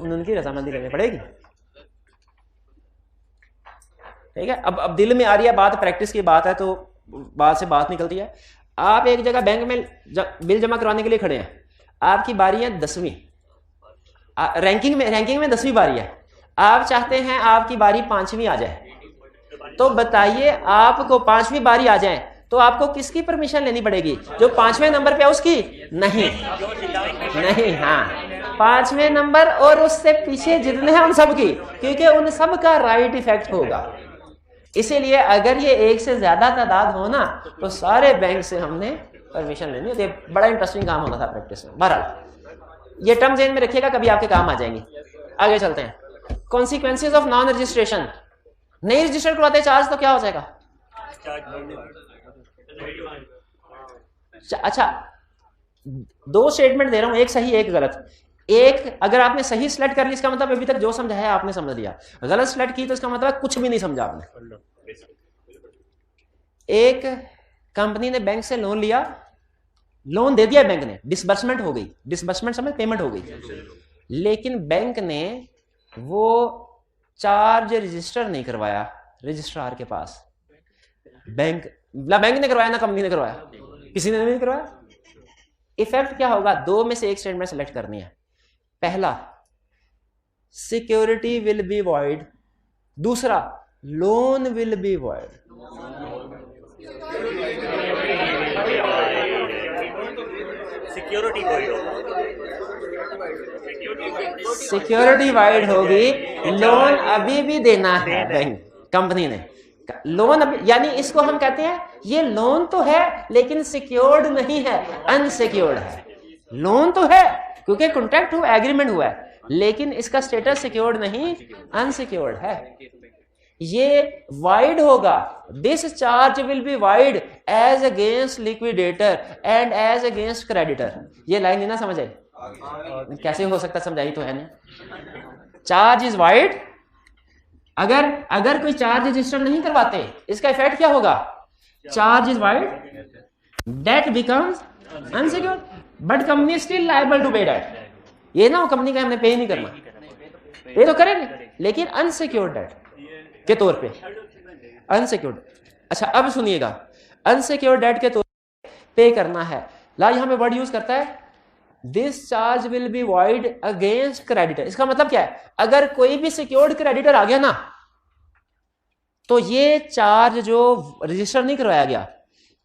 उनकी रजामंदी करनी पड़ेगी। ठीक है, अब दिल में आ रही है बात, प्रैक्टिस की बात है तो बात से बात निकलती है। आप एक जगह बैंक में बिल जमा करवाने के लिए खड़े हैं, आपकी बारी है 10वीं, रैंकिंग में 10वीं बारी है, आप चाहते हैं आपकी बारी 5वीं आ जाए, तो बताइए आपको 5वीं बारी आ जाए तो आपको किसकी परमिशन लेनी पड़ेगी? जो 5वें नंबर पे है उसकी? नहीं, हाँ 5वें नंबर और उससे पीछे जितने हैं उन सब की, क्योंकि उन सब का राइट इफेक्ट होगा। इसीलिए अगर ये एक से ज्यादा तादाद हो ना तो सारे बैंक से हमने परमिशन लेनी होती है। बड़ा इंटरेस्टिंग काम होता था प्रैक्टिस में। बहरहाल ये टर्म ज़हन में रखिएगा, कभी आपके काम आ जाएंगी। आगे चलते हैं। कॉन्सिक्वेंसेज ऑफ नॉन रजिस्ट्रेशन, नहीं रजिस्टर करवाते चार्ज तो क्या हो जाएगा? अच्छा, दो स्टेटमेंट दे रहा हूं, एक सही एक गलत। एक अगर आपने सही सेलेक्ट कर ली इसका मतलब अभी तक जो समझाया आपने समझ लिया, गलत सेलेक्ट की तो इसका मतलब कुछ भी नहीं समझा आपने। एक कंपनी ने बैंक से लोन लिया, लोन दे दिया बैंक ने, डिसबर्समेंट हो गई, डिसबर्समेंट समझ पेमेंट हो गई, लेकिन बैंक ने वो चार्ज रजिस्टर नहीं करवाया रजिस्ट्रार के पास। बैंक ने करवाया ना कंपनी ने करवाया, किसी ने नहीं करवाया। इफेक्ट क्या होगा? दो में से एक स्टेटमेंट सेलेक्ट करनी है। पहला, सिक्योरिटी विल बी वॉइड, दूसरा, loan will be void. Security wide होगी, लोन अभी भी देना है बैंक कंपनी ने, लोन अभी, यानी इसको हम कहते हैं ये लोन तो है लेकिन सिक्योर्ड नहीं है, अनसिक्योर्ड है। लोन तो है क्योंकि कॉन्ट्रैक्ट हुआ, एग्रीमेंट हुआ है, लेकिन इसका स्टेटस सिक्योर्ड नहीं, अनसिक्योर्ड है। ये वाइड होगा, this charge will be void as against liquidator and as against creditor. ये लाइन नहीं ना समझ आई? कैसे हो सकता, समझाई तो है नहीं। चार्ज इज वाइड, अगर कोई चार्ज रजिस्टर नहीं करवाते इसका इफेक्ट क्या होगा? Charge is void, debt becomes unsecured, but company still liable to pay debt. ये ना हो कंपनी का हमने पे नहीं करना, पे तो करेंगे लेकिन अनसिक्योर्ड डेट के तौर पे, अनसिक्योर्ड। अच्छा अब सुनिएगा, अनसिक्योर्ड डेट के तौर पे करना है। ला यहां पे वर्ड यूज करता है this charge will be void against creditor. इसका मतलब क्या है? अगर कोई भी सिक्योर्ड क्रेडिटर आ गया ना तो ये चार्ज जो रजिस्टर नहीं करवाया गया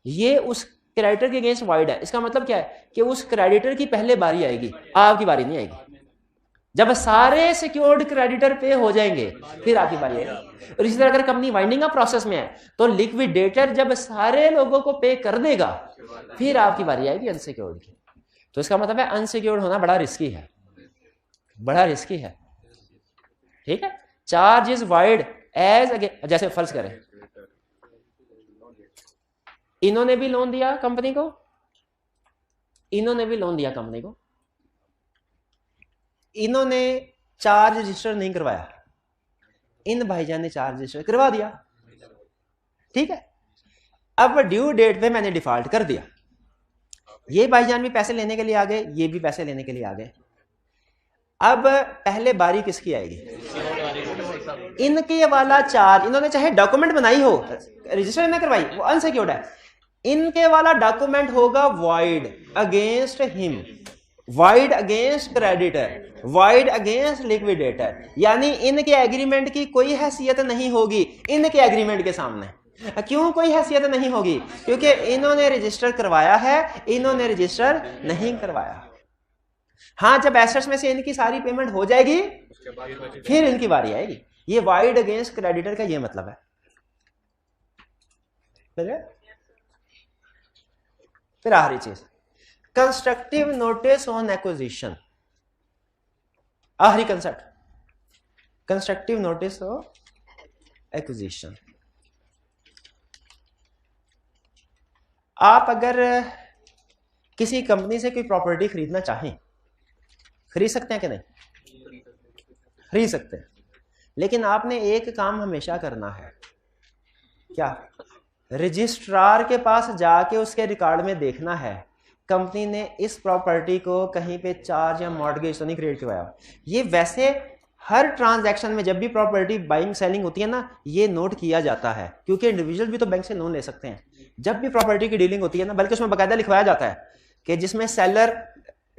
ये उस क्रेडिटर के अगेंस्ट वाइड है। इसका मतलब क्या है कि उस क्रेडिटर की पहले बारी आएगी, आपकी बारी नहीं आएगी। जब सारे सिक्योर्ड क्रेडिटर पे हो जाएंगे फिर आपकी बारी आएगी। और इसी तरह अगर कंपनी वाइंडिंग अप प्रोसेस में है तो लिक्विडेटर जब सारे लोगों को पे कर देगा फिर आपकी बारी आएगी अनसिक्योर्ड की। तो इसका मतलब है अनसिक्योर्ड होना बड़ा रिस्की है, बड़ा रिस्की है। ठीक है, charge is void as again, जैसे फर्ज करें इन्होंने भी लोन दिया कंपनी को, इन्होंने भी लोन दिया कंपनी को, इन्होंने चार्ज रजिस्टर नहीं करवाया, इन भाईजान ने चार्ज रजिस्टर करवा दिया। ठीक है, अब ड्यू डेट पे मैंने डिफॉल्ट कर दिया, ये भाईजान भी पैसे लेने के लिए आ गए, ये भी पैसे लेने के लिए आ गए। अब पहले बारी किसकी आएगी? इनके वाला चार्ज, इन्होंने चाहे डॉक्यूमेंट बनाई हो, रजिस्टर नहीं करवाई, वो अनसिक्योर्ड है, इनके वाला डॉक्यूमेंट होगा wide against him, wide against creditor, wide against liquidator. यानी इनके एग्रीमेंट की कोई हैसियत नहीं होगी इनके एग्रीमेंट के सामने। क्यों कोई हैसियत नहीं होगी? क्योंकि इन्होंने रजिस्टर करवाया है, इन्होंने रजिस्टर नहीं करवाया। हाँ, जब एसेट्स में से इनकी सारी पेमेंट हो जाएगी फिर इनकी बारी आएगी। ये वाइड अगेंस्ट क्रेडिटर का ये मतलब है। फिर आखिरी चीज, कंस्ट्रक्टिव नोटिस ऑन एक्विजिशन। आखिरी concept, constructive notice on acquisition. आप अगर किसी कंपनी से कोई प्रॉपर्टी खरीदना चाहें, खरीद सकते हैं कि नहीं? खरीद सकते हैं, लेकिन आपने एक काम हमेशा करना है, क्या? रजिस्ट्रार के पास जाके उसके रिकॉर्ड में देखना है कंपनी ने इस प्रॉपर्टी को कहीं पे चार्ज या मॉर्गेज तो नहीं क्रिएट करवाया। ये वैसे हर ट्रांजैक्शन में जब भी प्रॉपर्टी बाइंग सेलिंग होती है ना, ये नोट किया जाता है, क्योंकि इंडिविजुअल भी तो बैंक से लोन ले सकते हैं। जब भी प्रॉपर्टी की डीलिंग होती है ना, बल्कि उसमें बाकायदा लिखवाया जाता है कि जिसमें सेलर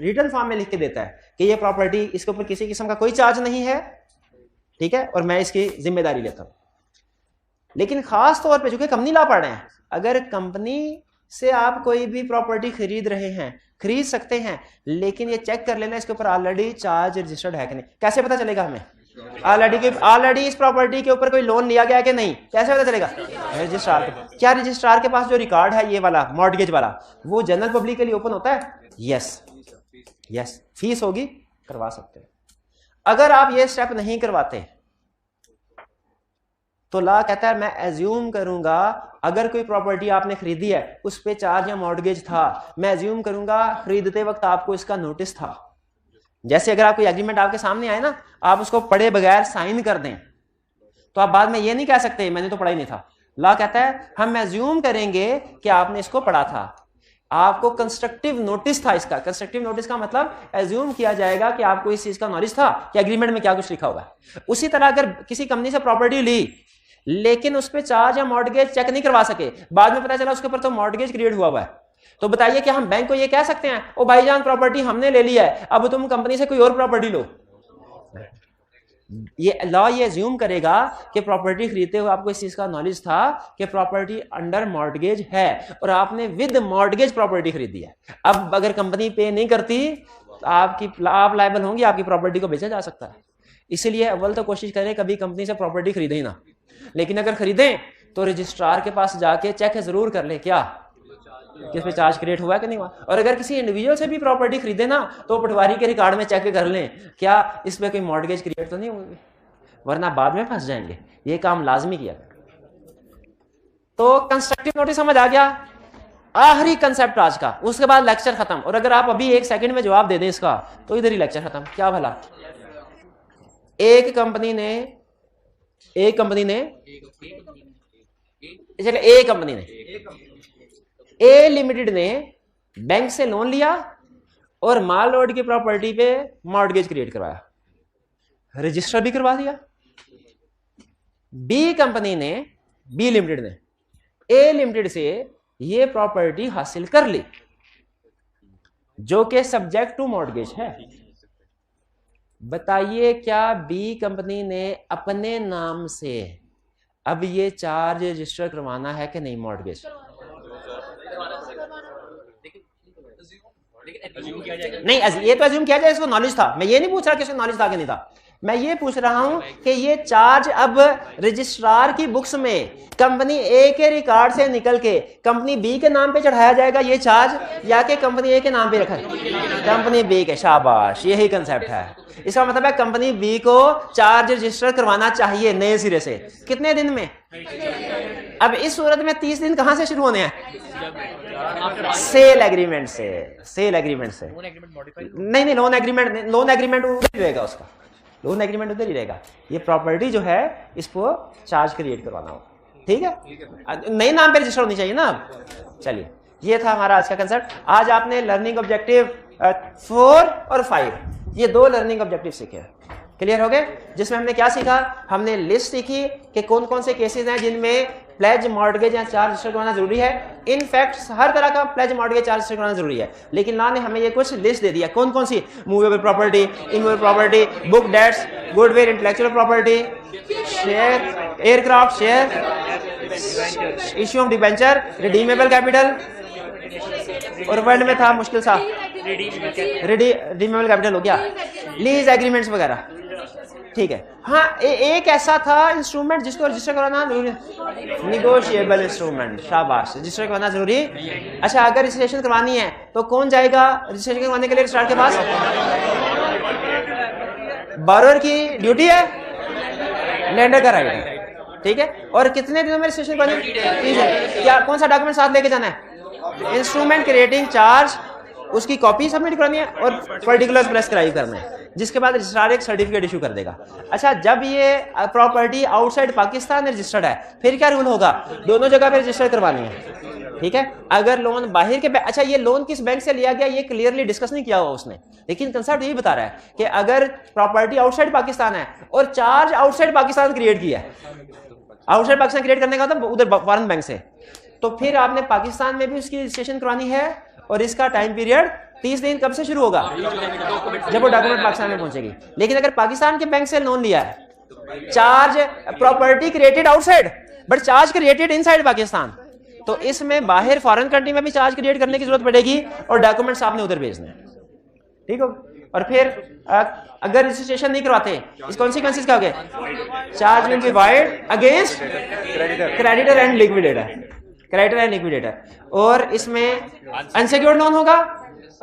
रिटर्न फॉर्म में लिख के देता है कि ये प्रॉपर्टी, इसके ऊपर किसी किस्म का कोई चार्ज नहीं है, ठीक है, और मैं इसकी जिम्मेदारी लेता हूं। लेकिन खास तौर पे चूंकि कंपनी ला पड़ रहे हैं, अगर कंपनी से आप कोई भी प्रॉपर्टी खरीद रहे हैं, खरीद सकते हैं, लेकिन ये चेक कर लेना इसके ऊपर ऑलरेडी चार्ज रजिस्टर्ड है कि नहीं। कैसे पता चलेगा हमें? ऑलरेडी इस प्रॉपर्टी के ऊपर कोई लोन लिया गया कि नहीं, कैसे पता चलेगा? रजिस्ट्रार के। क्या रजिस्ट्रार के पास जो रिकॉर्ड है ये वाला मॉर्गेज वाला, वो जनरल पब्लिक के लिए ओपन होता है? यस, फीस होगी, करवा सकते हैं। अगर आप ये स्टेप नहीं करवाते तो लॉ कहता है मैं एज्यूम करूंगा अगर कोई प्रॉपर्टी आपने खरीदी है उस पे चार्ज या मॉर्गेज था, मैं एज्यूम करूंगा खरीदते वक्त आपको इसका नोटिस था। जैसे अगर आप कोई एग्रीमेंट आपके सामने आए ना, आप उसको पढ़े बगैर साइन कर दें तो आप बाद में ये नहीं कह सकते मैंने तो पढ़ा ही नहीं था। लॉ कहता है हम एज्यूम करेंगे कि आपने इसको पढ़ा था, आपको कंस्ट्रक्टिव नोटिस था इसका। कंस्ट्रक्टिव नोटिस का मतलब एज्यूम किया जाएगा कि आपको इस चीज का नॉलेज था कि एग्रीमेंट में क्या कुछ लिखा होगा। उसी तरह अगर किसी कंपनी से प्रॉपर्टी ली लेकिन उस पर चार्ज या मॉर्गेज चेक नहीं करवा सके, बाद में पता चला उसके ऊपर तो मॉर्गेज क्रिएट हुआ है, तो बताइए क्या हम बैंक को ये कह सकते हैं ओ भाईजान प्रॉपर्टी हमने ले ली है, अब तुम कंपनी से कोई और प्रॉपर्टी लो? ये लॉ ये एज्यूम करेगा कि प्रॉपर्टी खरीदते हुए आपको इस चीज का नॉलेज था कि प्रॉपर्टी अंडर मॉर्गेज है और आपने विद मॉर्गेज प्रॉपर्टी खरीदी है। अब अगर कंपनी पे नहीं करती तो आप लायबल होंगे, आपकी प्रॉपर्टी को बेचा जा सकता है। इसीलिए अव्वल तो कोशिश करें कभी कंपनी से प्रॉपर्टी खरीदे ही ना, लेकिन अगर खरीदें तो रजिस्ट्रार के पास जाके चेक जरूर कर ले क्या किस पे चार्ज क्रिएट हुआ है कि नहीं हुआ। और अगर किसी इंडिविजुअल से भी प्रॉपर्टी खरीदे ना तो पटवारी के रिकॉर्ड में चेक कर लें क्या इस पे कोई मॉर्गेज क्रिएट तो नहीं हुई, वरना बाद में फंस जाएंगे। ये काम लाजमी किया। तो कंस्ट्रक्टिव नोटिस समझ आ गया, आखिरी कंसेप्ट आज का, उसके बाद लेक्चर खत्म। और अगर आप अभी 1 सेकंड में जवाब दे दें इसका तो इधर ही लेक्चर खत्म। क्या भला, एक कंपनी ए लिमिटेड ने बैंक से लोन लिया और माल रोड की प्रॉपर्टी पे मॉर्गेज क्रिएट करवाया, रजिस्टर भी करवा दिया। बी लिमिटेड ने ए लिमिटेड से ये प्रॉपर्टी हासिल कर ली जो कि सब्जेक्ट टू मॉर्गेज है। बताइए क्या बी कंपनी ने अपने नाम से अब ये चार्ज रजिस्टर करवाना है कि नहीं मॉर्गेज? नहीं, ये तो अज्यूम किया जाए इसको नॉलेज था। मैं ये नहीं पूछ रहा कि इसको नॉलेज था कि नहीं था, मैं ये पूछ रहा हूं कि ये चार्ज अब रजिस्ट्रार की बुक्स में कंपनी ए के रिकॉर्ड से निकल के कंपनी बी के नाम पे चढ़ाया जाएगा ये चार्ज, या कि कंपनी ए के नाम पे रखा है? कंपनी बी के। शाबाश, यही कंसेप्ट है। इसका मतलब है कंपनी बी को चार्ज रजिस्टर करवाना चाहिए नए सिरे से। कितने दिन में? अब इस सूरत में 30 दिन कहां से शुरू होने हैं? सेल एग्रीमेंट से। नहीं, लोन एग्रीमेंट उधर ही रहेगा उसका, लोन एग्रीमेंट उधर ही रहेगा। ये प्रॉपर्टी जो है इसको चार्ज क्रिएट करवाना होगा, ठीक है? नए नाम पे रजिस्टर होनी चाहिए ना। चलिए, ये था हमारा आज का कंसेप्ट। आज आपने लर्निंग ऑब्जेक्टिव 4 और 5 ये 2 लर्निंग ऑब्जेक्टिव सीखे हैं। क्लियर हो गए? जिसमें हमने क्या सीखा? हमने लिस्ट सीखी कि कौन कौन से केसेस हैं जिनमें प्लेज मॉर्गेज या चार्ज रजिस्टर करवाना जरूरी है। इनफैक्ट हर तरह का प्लेज मॉर्गेज चार्ज रजिस्टर करवाना जरूरी है, लेकिन लॉ ने हमें ये कुछ लिस्ट दे दिया। कौन कौन सी? Movable property, immovable property, book debts, goodwill, intellectual property, share, aircraft share, issue of debenture, redeemable capital, और वर्ड में था मुश्किल सा रिडीमेबल कैपिटल हो गया, लीज एग्रीमेंट्स वगैरह, ठीक है। हाँ, एक ऐसा था इंस्ट्रूमेंट जिसको रजिस्टर कराना निगोशिएबल इंस्ट्रूमेंट। शाबाश, रजिस्टर करवाना जरूरी। अच्छा, अगर रजिस्ट्रेशन करवानी है तो कौन जाएगा रजिस्ट्रेशन करवाने के लिए रजिस्ट्रार के पास? बारोअर की ड्यूटी है, लेंडर का राइट है, ठीक है। और कितने दिनों में रजिस्ट्रेशन करवानी है? क्या कौन सा डॉक्यूमेंट साथ लेके जाना है? इंस्ट्रूमेंट क्रिएटिंग चार्ज, उसकी कॉपी सबमिट करनी है और पर्टिकुलर्स प्रेस्क्राइब करना है, जिसके बाद रजिस्ट्रार एक सर्टिफिकेट इशू कर देगा। अच्छा, जब ये प्रॉपर्टी आउटसाइड पाकिस्तान रजिस्टर्ड है फिर क्या रूल होगा? दोनों जगह पे रजिस्टर करवानी है, ठीक है। अगर लोन बाहर के अच्छा, ये लोन किस बैंक से लिया गया ये क्लियरली डिस्कस नहीं किया हुआ उसने, लेकिन कंसेप्ट यही बता रहा है कि अगर प्रॉपर्टी आउटसाइड पाकिस्तान है और चार्ज आउटसाइड पाकिस्तान क्रिएट किया है, आउटसाइड पाकिस्तान क्रिएट करने का मतलब उधर फॉरेन बैंक से, तो फिर आपने पाकिस्तान में भी उसकी रजिस्ट्रेशन करवानी है। और इसका टाइम पीरियड 30 दिन कब से शुरू होगा? जब वो डॉक्यूमेंट पाकिस्तान में पहुंचेगी। लेकिन अगर पाकिस्तान के बैंक से लोन लिया है, charge property created outside but charge created inside Pakistan, तो इसमें बाहर फॉरेन कंट्री में भी चार्ज क्रिएट करने की जरूरत पड़ेगी और डॉक्यूमेंट्स आपने उधर भेजने हैं, ठीक हो? और फिर अगर रजिस्ट्रेशन नहीं करवाते, इस कॉन्सिक्वेंसेस क्या हो गए? Charge will be wide against creditor and liquidator, creditor and liquidator. और इसमें अनसिक्योर्ड लोन होगा,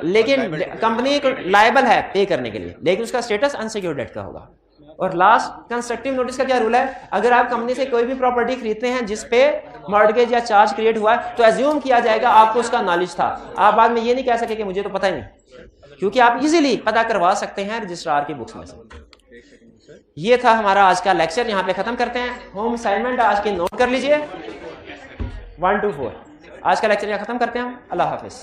लेकिन कंपनी लायबल है पे करने के लिए, लेकिन उसका स्टेटस अनसिक्योर्ड डेट का होगा। और लास्ट, कंस्ट्रक्टिव नोटिस का क्या रूल है? अगर आप कंपनी से कोई भी प्रॉपर्टी खरीदते हैं जिसपे मॉर्गेज या चार्ज क्रिएट हुआ है, तो एज्यूम किया जाएगा आपको उसका नॉलेज था। आप बाद में ये नहीं कह सके कि मुझे तो पता ही नहीं, क्योंकि आप इजीली पता करवा सकते हैं रजिस्ट्रार की बुक्स में से। ये था हमारा आज का लेक्चर, यहाँ पे खत्म करते हैं। होम असाइनमेंट आज की नोट कर लीजिए 1 to 4। आज का लेक्चर यहाँ खत्म करते हैं हम। अल्लाह हाफिज।